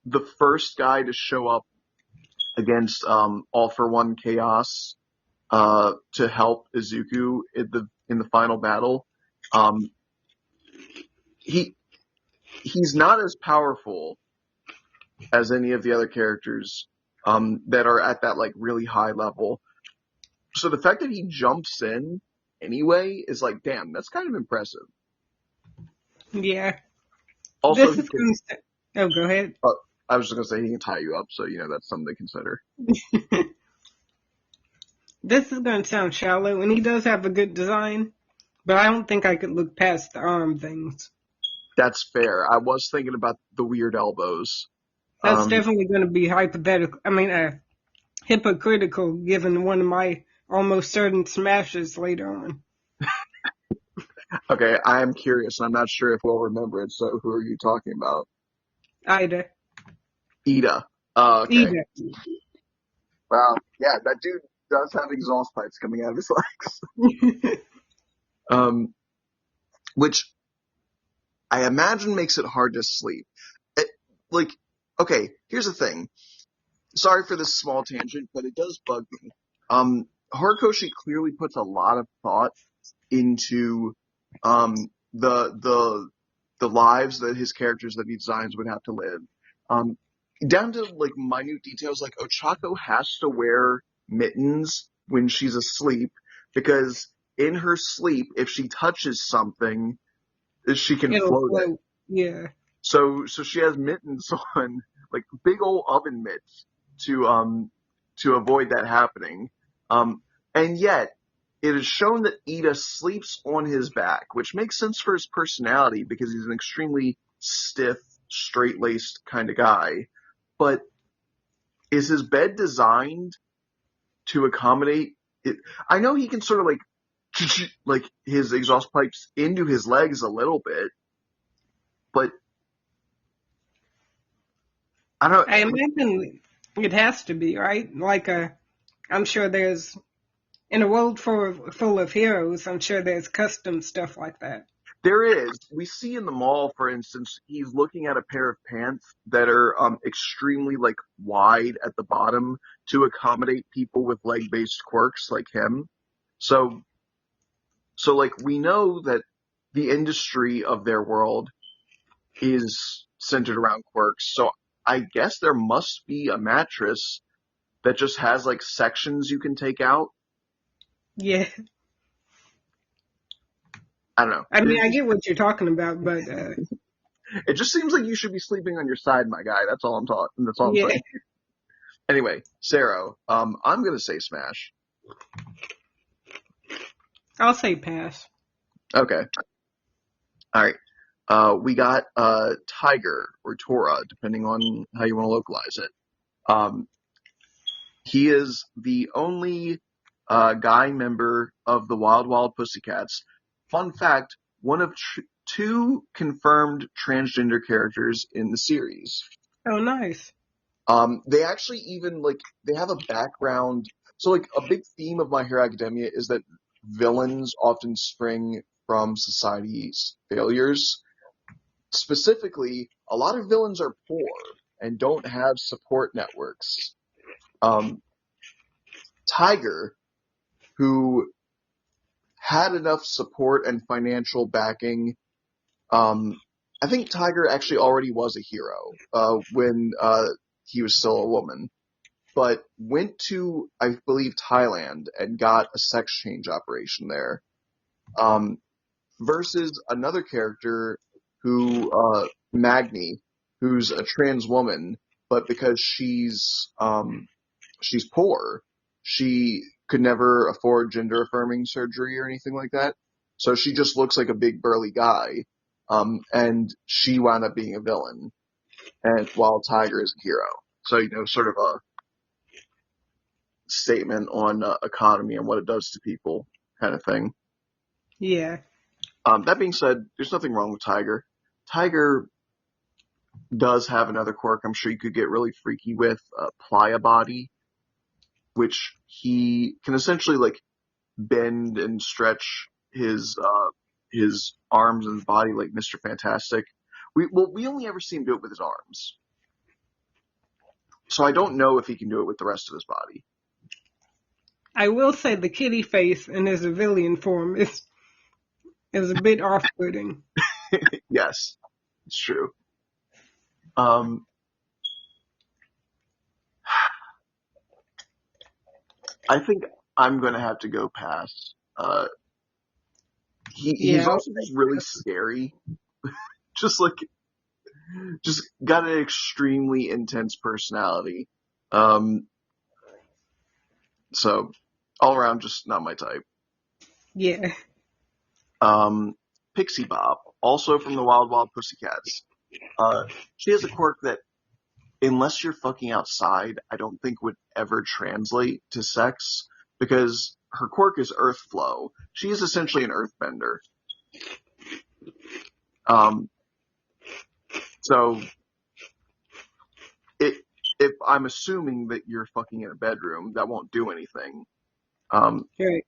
the first guy to show up against All for One Chaos to help Izuku in the final battle. Um, he he's not as powerful as any of the other characters that are at that like really high level. So the fact that he jumps in anyway is like, damn, that's kind of impressive. Yeah, Also, this he is can. going to. Oh, go ahead. Uh, I was just gonna say he can tie you up, so that's something to consider. This is going to sound shallow, and he does have a good design, but I don't think I could look past the arm things. That's fair. I was thinking about the weird elbows. That's Um, definitely going to be hypothetical. I mean, hypocritical, given one of my almost certain smashes later on. okay, I am curious, and I'm not sure if we'll remember it. So, who are you talking about? Ida. Ida. Okay. Ida. Wow. Yeah, that dude does have exhaust pipes coming out of his legs. Um, which I imagine makes it hard to sleep. It, like, okay, here's the thing. Sorry for this small tangent, but it does bug me. Horikoshi clearly puts a lot of thought into um the the the lives that his characters that he designs would have to live. Um, down to like minute details, like Ochako has to wear mittens when she's asleep because in her sleep, if she touches something, she can It'll float it. float. Yeah. So she has mittens on, like big old oven mitts to avoid that happening. Um, and yet it is shown that Ida sleeps on his back, which makes sense for his personality because he's an extremely stiff, straight-laced kind of guy. But is his bed designed to accommodate it? I know he can sort of like his exhaust pipes into his legs a little bit, but I don't. I imagine it has to be, right? I'm sure there's, in a world full of heroes, I'm sure there's custom stuff like that. There is. We see in the mall, for instance, he's looking at a pair of pants that are extremely like wide at the bottom to accommodate people with leg-based quirks like him. So, so like we know that the industry of their world is centered around quirks. So I guess there must be a mattress that just has like sections you can take out. Yeah. I don't know. I mean, I get what you're talking about, but It just seems like you should be sleeping on your side, my guy. That's all I'm talking. That's all I'm yeah, saying. Anyway, Sarah, I'm gonna say Smash. I'll say pass. Okay. All right. We got Tiger or Tora, depending on how you want to localize it. Um, he is the only guy member of the Wild Wild Pussycats. Fun fact: one of two confirmed transgender characters in the series. Oh, nice. They actually even like they have a background. So like a big theme of My Hero Academia is that villains often spring from society's failures. Specifically, a lot of villains are poor and don't have support networks. Um, Tiger, who had enough support and financial backing, um, I think Tiger actually already was a hero when he was still a woman, but went to, I believe, Thailand and got a sex change operation there. Um, versus another character who, Magni, who's a trans woman, but because she's poor, she could never afford gender affirming surgery or anything like that. So she just looks like a big burly guy. And she wound up being a villain, and while Tiger is a hero. So, sort of a statement on economy and what it does to people, kind of thing. Yeah, That being said, there's nothing wrong with Tiger. Tiger does have another quirk I'm sure you could get really freaky with, Playa Body, which he can essentially like bend and stretch his arms and his body like Mr. Fantastic. We only ever see him do it with his arms, so I don't know if he can do it with the rest of his body. I will say the kitty face in his civilian form is a bit off-putting. Yes, it's true. Um, I think I'm gonna have to go past. He's Yeah, also just really scary. Just like just got an extremely intense personality. Um, so all around, just not my type. yeah, Um, Pixie Bob, also from the Wild Wild Pussycats. Uh, she has a quirk that, unless you're fucking outside, I don't think would ever translate to sex because her quirk is Earth Flow. She is essentially an Earthbender. Um, so it, if I'm assuming that you're fucking in a bedroom, that won't do anything. Um, right.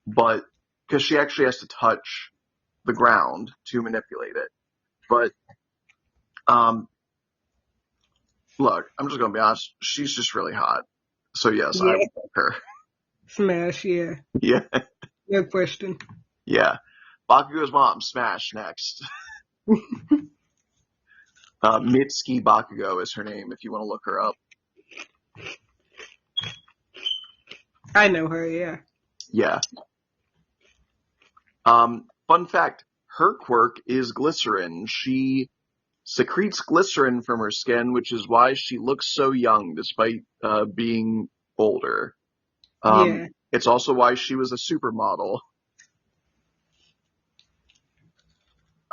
but because she actually has to touch the ground to manipulate it. But um, look, I'm just gonna be honest. She's just really hot. So yes, I Yeah, would like her. smash. Yeah, Yeah, no question. yeah. Bakugo's mom, Smash next. Mitsuki Bakugo is her name if you want to look her up. I know her. Yeah, Yeah. Fun fact: her quirk is glycerin. She secretes glycerin from her skin, which is why she looks so young despite being older. yeah, It's also why she was a supermodel.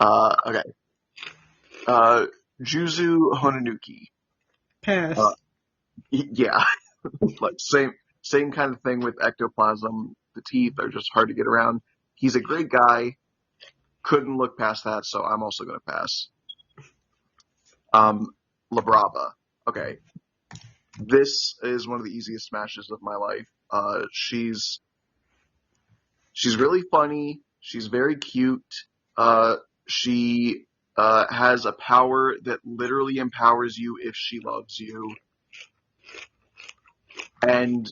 Okay. Uh, Juzu Hononuki. Uh, pass. yeah, like same kind of thing with ectoplasm. The teeth are just hard to get around. He's a great guy. Couldn't look past that, so I'm also going to pass. La Brava. Okay, this is one of the easiest smashes of my life. She's really funny. She's very cute. Uh, she has a power that literally empowers you if she loves you. And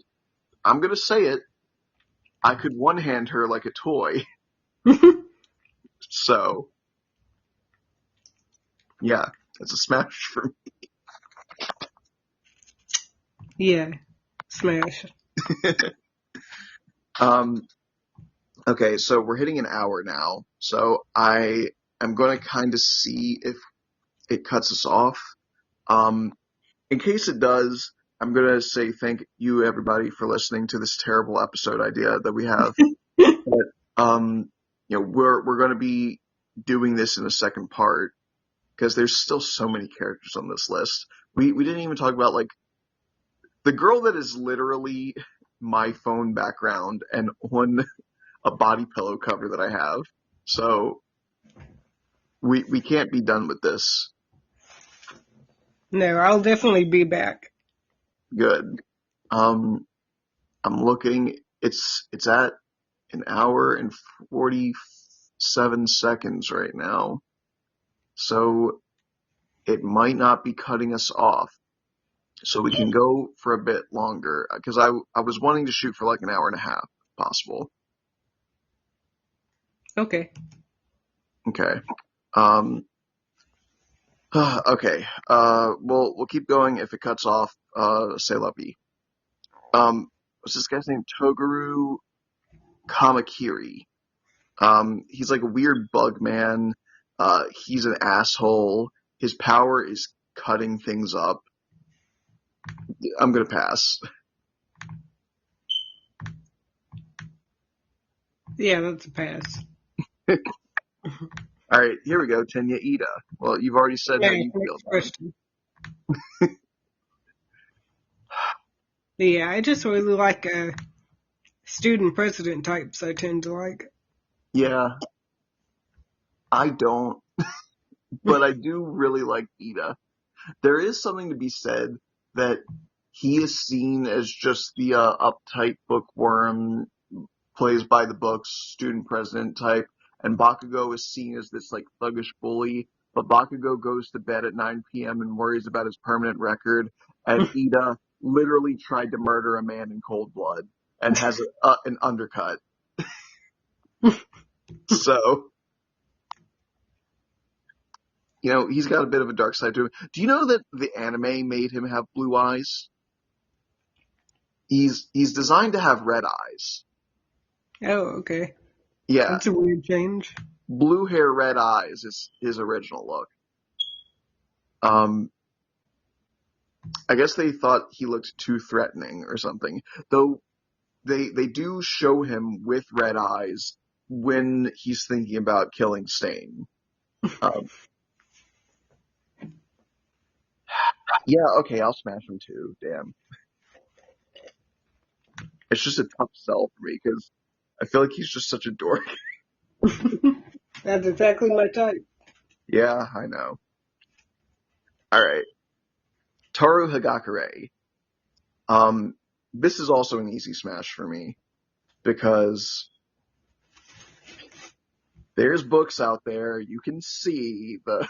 I'm gonna say it, I could one hand her like a toy. So yeah, it's a smash for Yeah, smash. me. Um, okay, so we're hitting an hour now. So I am gonna kind of see if it cuts us off. Um, in case it does, I'm gonna say thank you everybody for listening to this terrible episode idea that we have. But we're gonna be doing this in a second part because there's still so many characters on this list. We didn't even talk about like the girl that is literally my phone background and on a body pillow cover that I have. So we can't be done with this. No, I'll definitely be back. Good. Um, I'm looking. It's at an hour and 47 seconds right now. So it might not be cutting us off. So we can go for a bit longer because I was wanting to shoot for like an hour and a half, if possible. Okay. Okay. Um, okay. We'll keep going. If it cuts off, say lovey. What's this guy's name? Togaru Kamakiri. He's like a weird bug man. He's an asshole. His power is cutting things up. I'm gonna pass. Yeah, that's a pass. All right, here we go. Tenya Ida. Well, you've already said how Okay, you feel next about him. question. Yeah, I just really like student president types. I tend to like. Yeah, I don't, but I do really like Ida. There is something to be said that he is seen as just the uptight bookworm, plays by the books, student president type, and Bakugo is seen as this like thuggish bully. But Bakugo goes to bed at 9 p.m. and worries about his permanent record, and Ida literally tried to murder a man in cold blood and has an undercut. So, he's got a bit of a dark side to him. Do you know that the anime made him have blue eyes? He's designed to have red eyes. Oh, okay. Yeah, That's a weird change. blue hair, red eyes is his original look. Um, I guess they thought he looked too threatening or something. Though they do show him with red eyes when he's thinking about killing Stain. Um, yeah, okay, I'll smash him too. Damn, it's just a tough sell for me because I feel like he's just such a dork. That's exactly my type. Yeah, I know. All right, Toru Hagakure. Um, this is also an easy smash for me because there's books out there. You can see the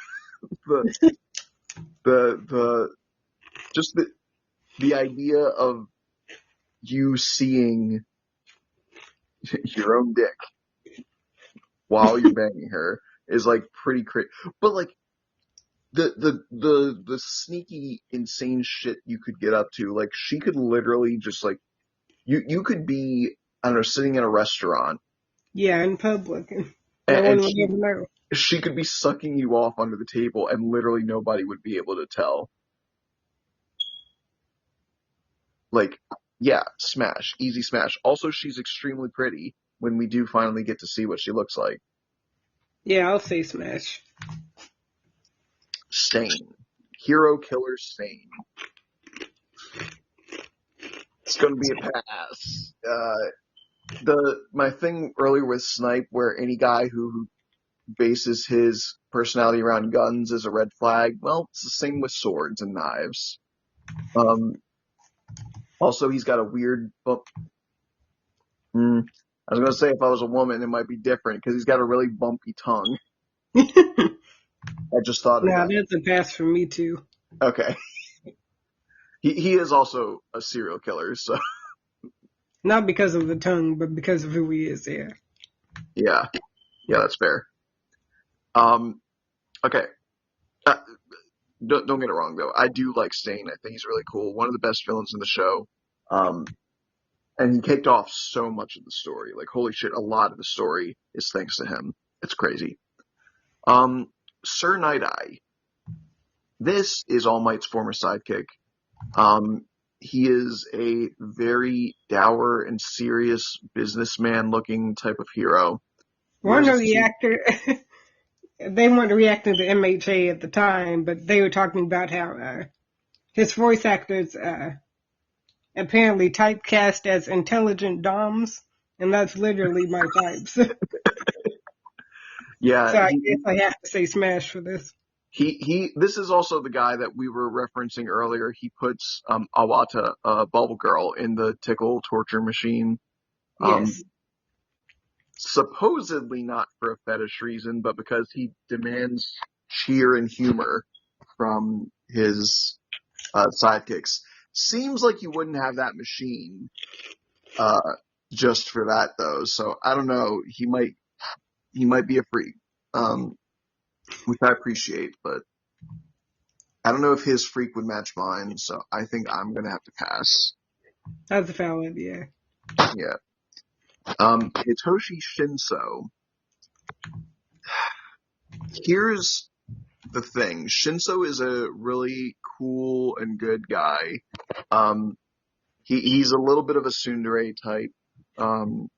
the just the idea of you seeing your own dick while you're banging her is like pretty crazy. But like the sneaky insane shit you could get up to, like she could literally just like you could be, I don't know, sitting in a restaurant Yeah, in public. No and one would ever know. she could be sucking you off under the table and literally nobody would be able to tell. Like, yeah, smash, easy smash. Also, she's extremely pretty when we do finally get to see what she looks like. Yeah, I'll say smash. Stain. Hero killer Stain. It's gonna be a pass. My thing earlier with Snipe, where any guy who bases his personality around guns is a red flag. Well, it's the same with swords and knives. Um, also, he's got a weird. I was gonna say if I was a woman, it might be different because he's got a really bumpy tongue. I just thought of Now that. that's a pass for me too. Okay, he is also a serial killer, so Not because of the tongue, but because of who he is. Yeah. yeah, yeah, that's fair. Um, okay. Uh, don't get it wrong though. I do like Stain. I think he's really cool. One of the best villains in the show. Um, and he kicked off so much of the story. Like holy shit, a lot of the story is thanks to him. It's crazy. Um, Sir Night Eye. This is All Might's former sidekick. Um, he is a very dour and serious businessman looking type of hero. One Wears a of the suit. actor, they weren't reacting to MHA at the time, but they were talking about how his voice actors apparently typecast as intelligent DOMs, and that's literally my type. Yeah, So I guess I have to say Smash for this. this is also the guy that we were referencing earlier. He puts Awata, Bubble Girl, in the tickle torture machine. Um, Yes. Supposedly not for a fetish reason, but because he demands cheer and humor from his sidekicks. Seems like you wouldn't have that machine uh, just for that though. So I don't know. He might be a freak, which I appreciate, but I don't know if his freak would match mine. So I think I'm gonna have to pass. That's valid, yeah. Yeah. Hitoshi Shinso. Here's the thing. Shinso is a really cool and good guy. Um, he's a little bit of a tsundere type. Um,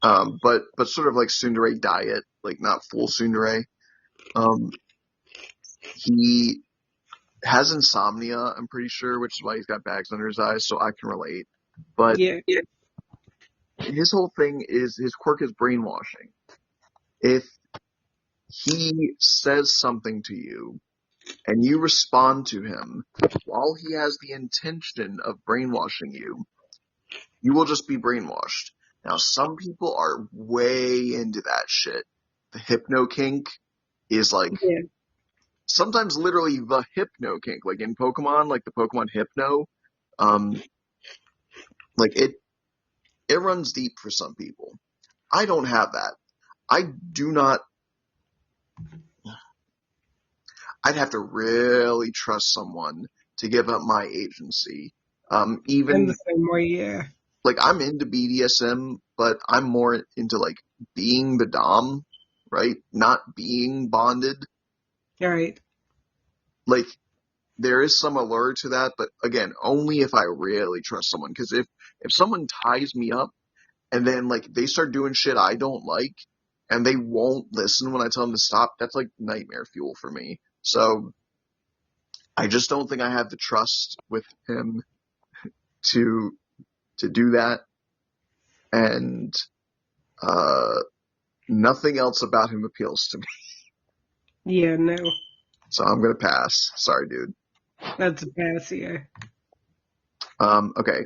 but sort of like tsundere diet, like not full tsundere. Um, he has insomnia, I'm pretty sure, which is why he's got bags under his eyes, so I can relate. But Yeah. his whole thing is his quirk is brainwashing. If he says something to you and you respond to him while he has the intention of brainwashing you, you will just be brainwashed. Now, some people are way into that shit. The hypno kink is like Yeah. sometimes literally the hypno kink, like in Pokemon, like the Pokemon Hypno. Um, like it runs deep for some people. I don't have that. I do not. I'd have to really trust someone to give up my agency. In the Even same way, yeah. like I'm into BDSM, but I'm more into like being the dom, right? Not being bonded. All right. Like there is some allure to that, but again, only if I really trust someone. Because if someone ties me up and then like they start doing shit I don't like, and they won't listen when I tell them to stop, that's like nightmare fuel for me. So I just don't think I have the trust with him to do that, and uh, nothing else about him appeals to me. Yeah, no. So I'm gonna pass. Sorry, dude. That's a pass, yeah. Okay,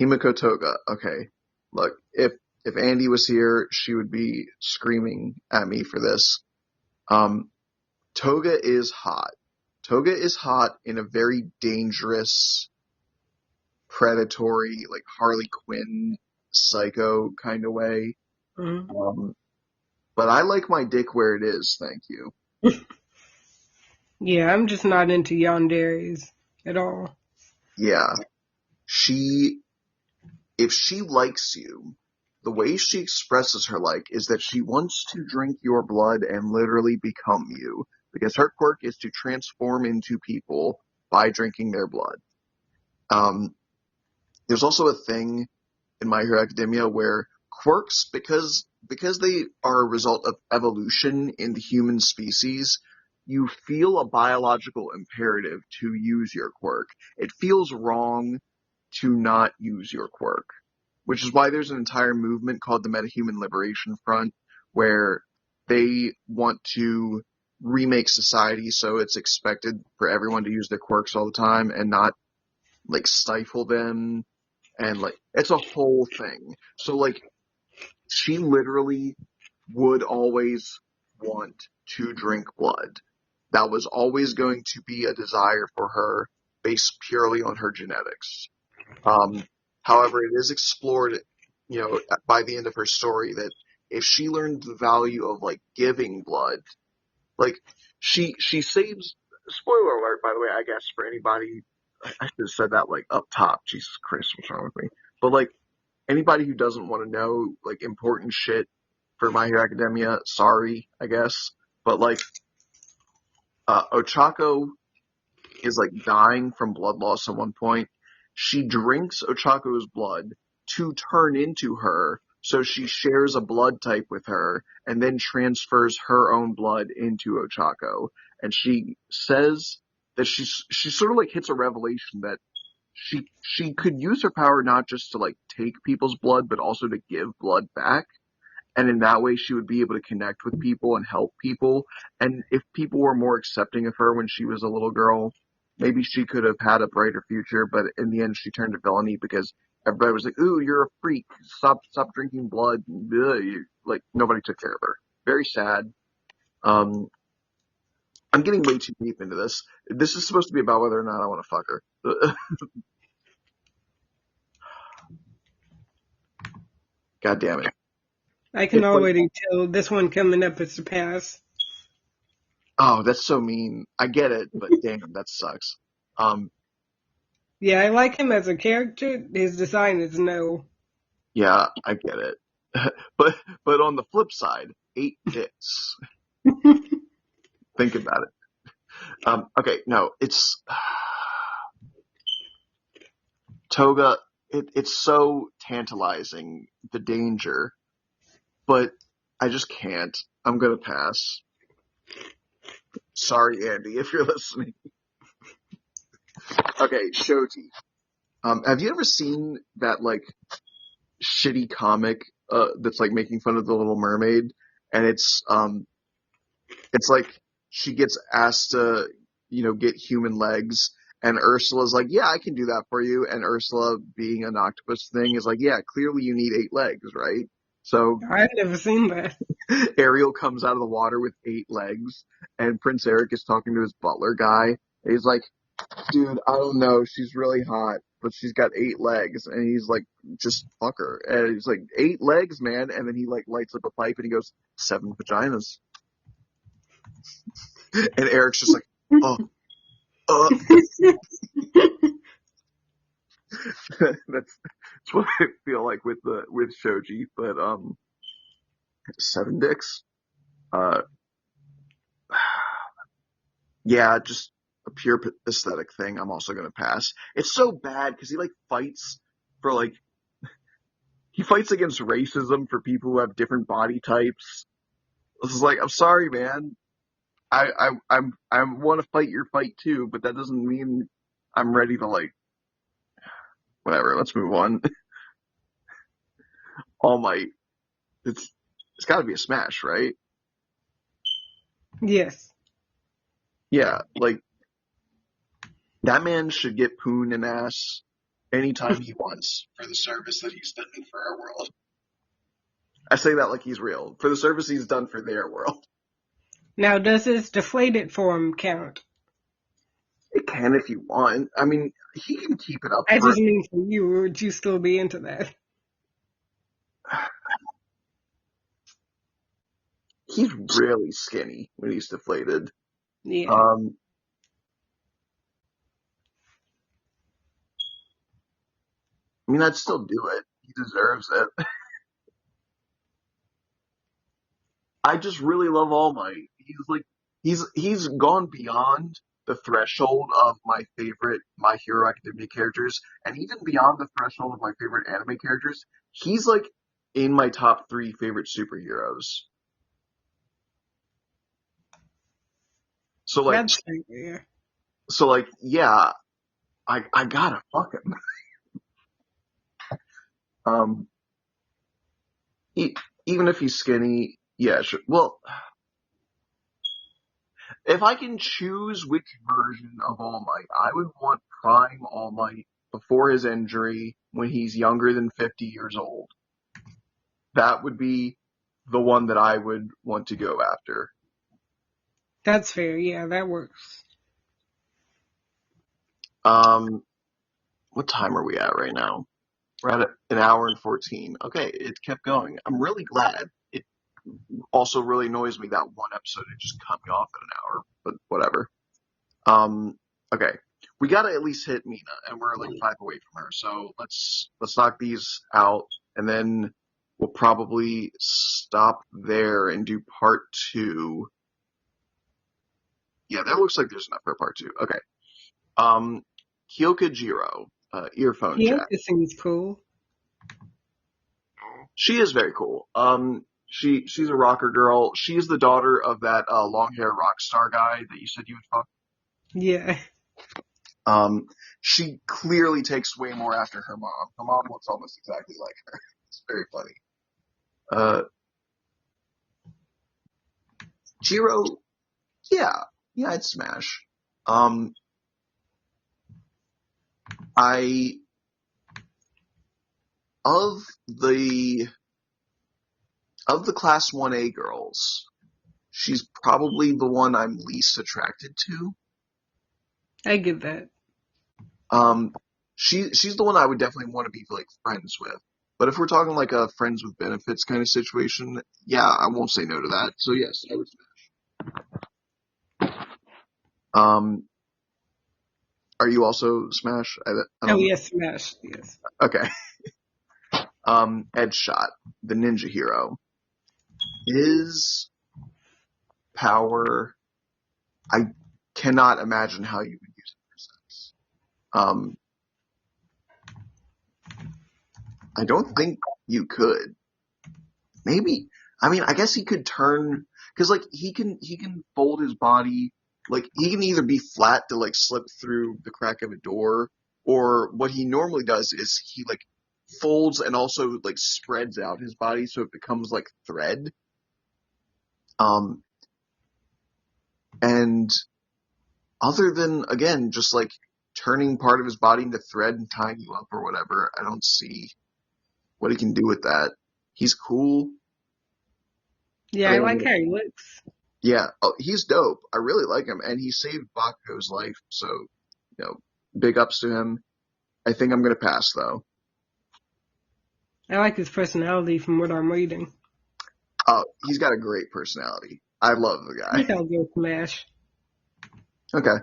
Himiko Toga. Okay, look, if Andy was here, she would be screaming at me for this. Um, Toga is hot. Toga is hot in a very dangerous, predatory, like Harley Quinn, psycho kind of way. Mm-hmm. Um, but I like my dick where it is. Thank you. Yeah, I'm just not into yanderes at all. Yeah, she if she likes you, the way she expresses her like is that she wants to drink your blood and literally become you. Because her quirk is to transform into people by drinking their blood. Um, there's also a thing in My Hero Academia where quirks, because they are a result of evolution in the human species, you feel a biological imperative to use your quirk. It feels wrong to not use your quirk, which is why there's an entire movement called the Metahuman Liberation Front, where they want to remake society so it's expected for everyone to use their quirks all the time and not like stifle them, and like it's a whole thing. So like She literally would always want to drink blood. That was always going to be a desire for her based purely on her genetics. Um, However, it is explored, by the end of her story that if she learned the value of like giving blood, like she saves. Spoiler alert, by the way, I guess for anybody, I should have said that like up top. Jesus Christ, what's wrong with me? But like anybody who doesn't want to know like important shit for My Hero Academia, sorry, I guess. But like Ochako is like dying from blood loss at one point. She drinks Ochako's blood to turn into her, so she shares a blood type with her and then transfers her own blood into Ochako. And she says that she sort of like hits a revelation that she could use her power not just to like take people's blood, but also to give blood back. And in that way, she would be able to connect with people and help people. And if people were more accepting of her when she was a little girl, maybe she could have had a brighter future. But in the end, she turned to villainy because everybody was like, "Ooh, you're a freak. Stop drinking blood." Like nobody took care of her. Very sad. Um, I'm getting way too deep into this. This is supposed to be about whether or not I want to fuck her. God damn it. I can It's like, already tell this one coming up is a pass. oh, that's so mean. I get it, but damn, that sucks. Um, Yeah, I like him as a character. His design is no. Yeah, I get it. But on the flip side, 8 dicks. Think about it. Okay, no, it's Toga. It's so tantalizing, the danger, but I just can't. I'm gonna pass. Sorry, Andy, if you're listening. Okay, Shoti. Have you ever seen that like shitty comic that's like making fun of the Little Mermaid, and it's like she gets asked to, get human legs, and Ursula's like, "Yeah, I can do that for you." And Ursula, being an octopus thing, is like, "Yeah, clearly you need 8 legs, right?" So I've never seen that. Ariel comes out of the water with 8 legs, and Prince Eric is talking to his butler guy. And he's like, "Dude, I don't know. She's really hot, but she's got 8 legs." And he's like, "Just fuck her." And he's like, "8 legs, man." And then he like lights up a pipe and he goes, "7 vaginas." And Eric's just like, "Oh, uh, that's what I feel like with Shoji, but 7 dicks. Uh, yeah, just a pure aesthetic thing. I'm also gonna pass. It's so bad because he like fights for like he fights against racism for people who have different body types. This is like, I'm sorry, man. I want to fight your fight too, but that doesn't mean I'm ready to like whatever. Let's move on. All Might. It's got to be a smash, right? Yes. Yeah, like that man should get poon and ass anytime he wants for the service that he's done for our world. I say that like he's real. For the service he's done for their world. Now, does his deflated form count? It can if you want. I mean, he can keep it up I for. just mean for you, would you still be into that? He's really skinny when he's deflated. Yeah. Um, I mean, I'd still do it. He deserves it. I just really love All Might. He's like he's gone beyond the threshold of my favorite My Hero Academia characters, and even beyond the threshold of my favorite anime characters. He's like in my top 3 favorite superheroes. So like That's fair, yeah. yeah, I gotta fuck him. Um, e- Even if he's skinny, yeah, sure. Well, if I can choose which version of All Might, I would want Prime All Might before his injury when he's younger than 50 years old. that would be the one that I would want to go after. That's fair. Yeah, that works. Um, what time are we at right now? We're at an hour and 14. Okay, it kept going. I'm really glad. It also really annoys me that one episode it just cut me off at an hour, but whatever. Um, okay, we gotta at least hit Mina, and we're like 5 away from her. So let's knock these out, and then we'll probably stop there and do part two. Yeah, that looks like there's enough for part two. Okay. Um, Kyoka Jiro, earphone Yeah, jack. this seems cool. She is very cool. She's a rocker girl. She's the daughter of that long hair rock star guy that you said you would fuck. Yeah. Um, she clearly takes way more after her mom. Her mom looks almost exactly like her. It's very funny. Jiro, yeah, I'd smash. Um, I of the of the class 1A girls, she's probably the one I'm least attracted to. I get that. Um, she's the one I would definitely want to be like friends with. But if we're talking like a friends with benefits kind of situation, yeah, I won't say no to that. So yes, I would smash. Are you also smash? I Oh, don't know. yes, Smash. Yes. Okay. Headshot, the ninja hero. His power, I cannot imagine how you would use it for sex. I don't think you could. Maybe. I mean, I guess he could turn because like he can fold his body. Like he can either be flat to like slip through the crack of a door, or what he normally does is he like folds and also like spreads out his body so it becomes like thread. Um, and other than again just like turning part of his body into thread and tying you up or whatever, I don't see what he can do with that. He's cool. Yeah, I I like mean, how he looks. yeah, oh, he's dope. I really like him, and he saved Bakugo's life. So, big ups to him. I think I'm gonna pass though. I like his personality from what I'm reading. Oh, he's got a great personality. I love the I guy. think I'll go Smash. Okay.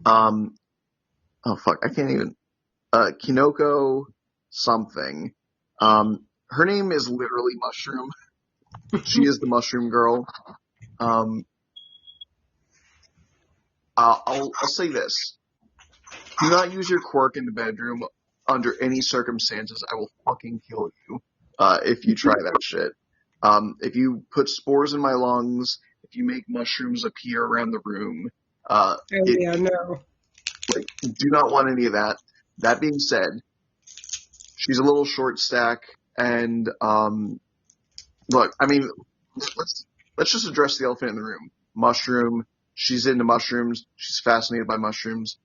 Oh fuck, I can't even. Kinoko something. Her name is literally Mushroom. She is the Mushroom Girl. Um, I'll say this. Do not use your quirk in the bedroom under any circumstances. I will fucking kill you if you try that shit. If you put spores in my lungs, if you make mushrooms appear around the room, Oh, it yeah, no. like do not want any of that. That being said, she's a little short stack, and look, I mean, let's just address the elephant in the room. Mushroom. She's into mushrooms. She's fascinated by mushrooms.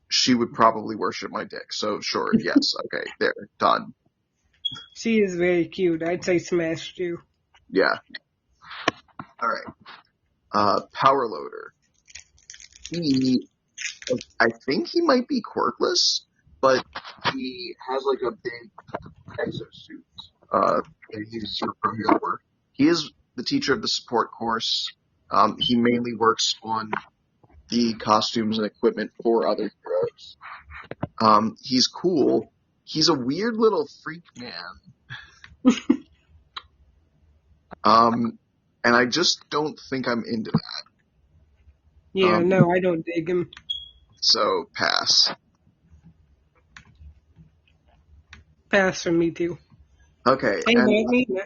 She would probably worship my dick. So sure, yes, okay, there, done. She is very cute. I'd say Smash too. Yeah. All right. Power loader. He, I think he might be quirkless, but he has like a big exosuit. And he uses for pro hero work. He is the teacher of the support course. He mainly works on the costumes and equipment for other heroes. He's cool. He's a weird little freak man. And I just don't think I'm into that. Yeah, no, I don't dig him. So pass. Pass for me too. Okay, Hey, and Mina.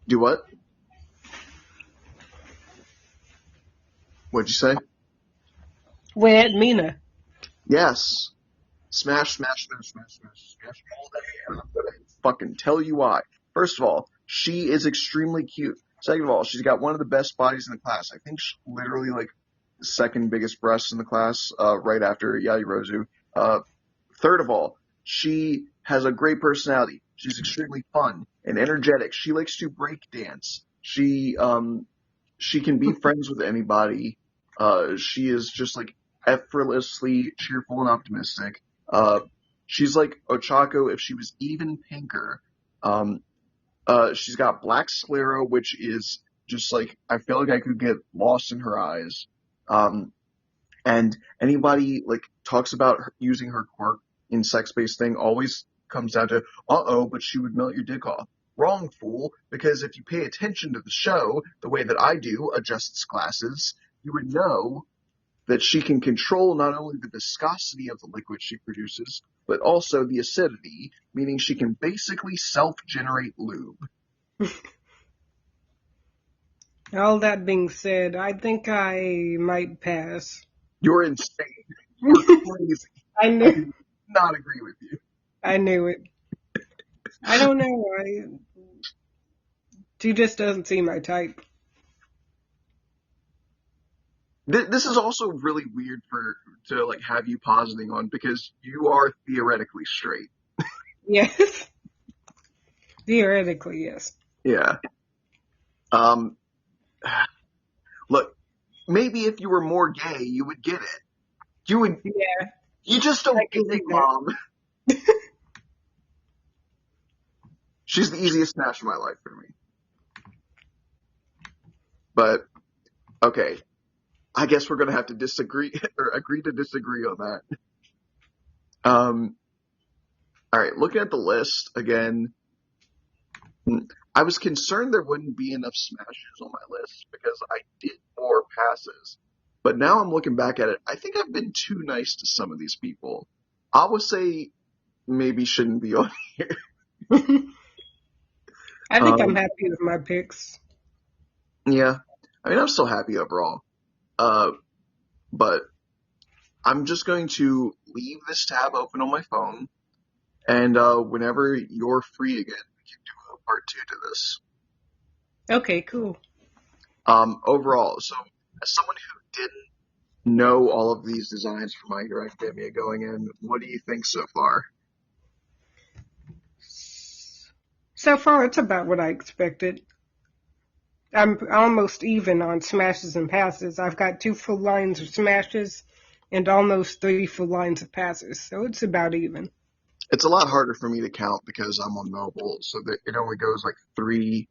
do what? What'd you say? Where'd Mina? Yes. Smash, smash, smash, smash, smash, smash all day. And I'm gonna fucking tell you why. First of all, she is extremely cute. Second of all, she's got one of the best bodies in the class. I think she's literally like the second biggest breasts in the class, right after Yayorozu. Third of all, she has a great personality. She's extremely fun and energetic. She likes to break dance. She can be friends with anybody. She is just like effortlessly cheerful and optimistic. She's like Ochako if she was even pinker. Um, she's got black sclera, which is just like I feel like I could get lost in her eyes. Um, and anybody like talks about her, using her quirk in sex-based thing always comes down to, uh-oh, but she would melt your dick off. Wrong, fool, because if you pay attention to the show the way that I do, adjusts glasses, you would know that she can control not only the viscosity of the liquid she produces, but also the acidity, meaning she can basically self-generate lube. All that being said, I think I might pass. You're insane. You're crazy. I I knew, do not agree with you. I knew it. I don't know. She just doesn't seem my type. This is also really weird for to like have you positing on because you are theoretically straight. Yes, theoretically, yes. Yeah. Um. Look, maybe if you were more gay, you would get it. You would. Yeah, You just I don't can get see it, Mom. She's the easiest smash of my life for me. But okay, I guess we're gonna have to disagree or agree to disagree on that. Um. All right. Looking at the list again, I was concerned there wouldn't be enough smashes on my list because I did more passes. But now I'm looking back at it, I think I've been too nice to some of these people. I would say maybe shouldn't be on here. it. I think I'm Um, happy with my picks. yeah, I mean, I'm still happy overall. Uh, but I'm just going to leave this tab open on my phone, and whenever you're free again, we can do a part two to this. Okay, cool. Overall, so as someone who didn't know all of these designs for My Hero Academia going in, what do you think so far? So far, it's about what I expected. I'm almost even on smashes and passes. I've got 2 full lines of smashes and almost 3 full lines of passes, so it's about even. It's a lot harder for me to count because I'm on mobile, so that it only goes like three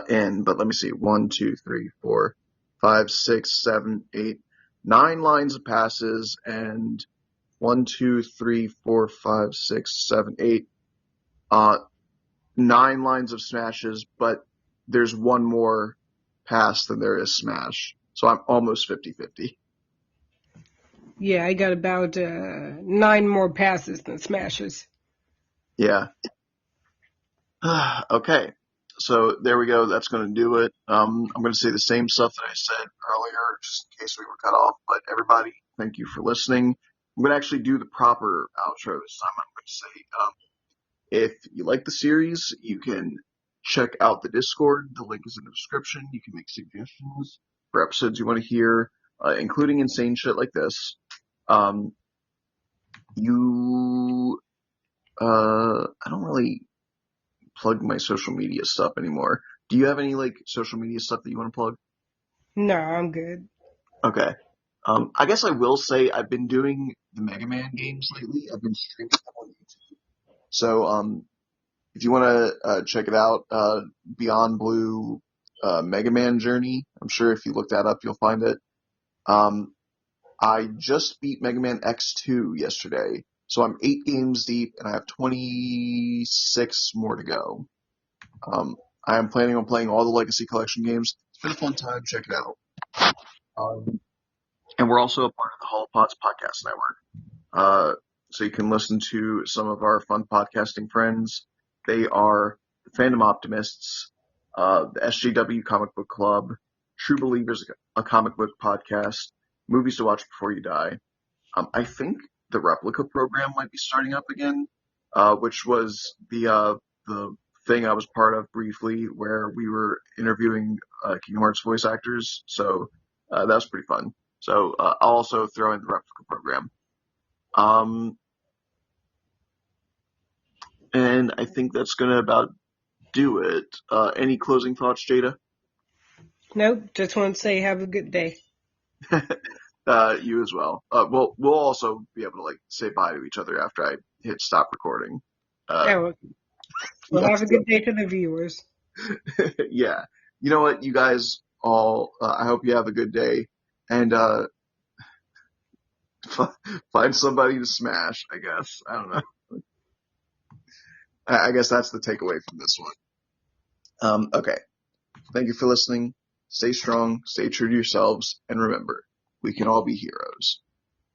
in. But let me see: one, two, three, four, five, six, seven, eight, 9 lines of passes, and one, two, three, four, five, six, seven, eight, 9 lines of smashes. But there's one more pass than there is smash, so I'm almost 50-50. Yeah, I got about 9 more passes than smashes. Yeah. Okay. So there we go. That's going to do it. I'm going to say the same stuff that I said earlier, just in case we were cut off. But everybody, thank you for listening. I'm going to actually do the proper outro this time. I'm going to say, if you like the series, you can check out the Discord. The link is in the description. You can make suggestions for episodes you want to hear, including insane shit like this. Um, you, I don't really plug my social media stuff anymore. Do you have any like social media stuff that you want to plug? No, I'm good. Okay. I guess I will say I've been doing the Mega Man games lately. I've been streaming them on YouTube. So, if you want to check it out, Beyond Blue Mega Man Journey. I'm sure if you look that up, you'll find it. Um, I just beat Mega Man X2 yesterday, so I'm 8 games deep, and I have 26 more to go. Um, I am planning on playing all the Legacy Collection games. It's been a fun time. Check it out. Um, and we're also a part of the HoloPods Podcast Network. So you can listen to some of our fun podcasting friends. They are the Fandom Optimists, the SJW Comic Book Club, True Believers, a comic book podcast, Movies to Watch Before You Die. I think the Replica program might be starting up again, which was the thing I was part of briefly, where we were interviewing Kingdom Hearts voice actors. So that was pretty fun. So I'll also throw in the Replica program. Um, And I think that's gonna about do it. Any closing thoughts, Jada? Nope, just want to say have a good day. You as well. We'll also be able to like say bye to each other after I hit stop recording. Uh, Oh, well, yes, have a good day to the viewers. yeah. You know what, you guys all. I hope you have a good day, and find somebody to smash. I guess I don't know. I guess that's the takeaway from this one. Okay. Thank you for listening. Stay strong. Stay true to yourselves, and remember, we can all be heroes.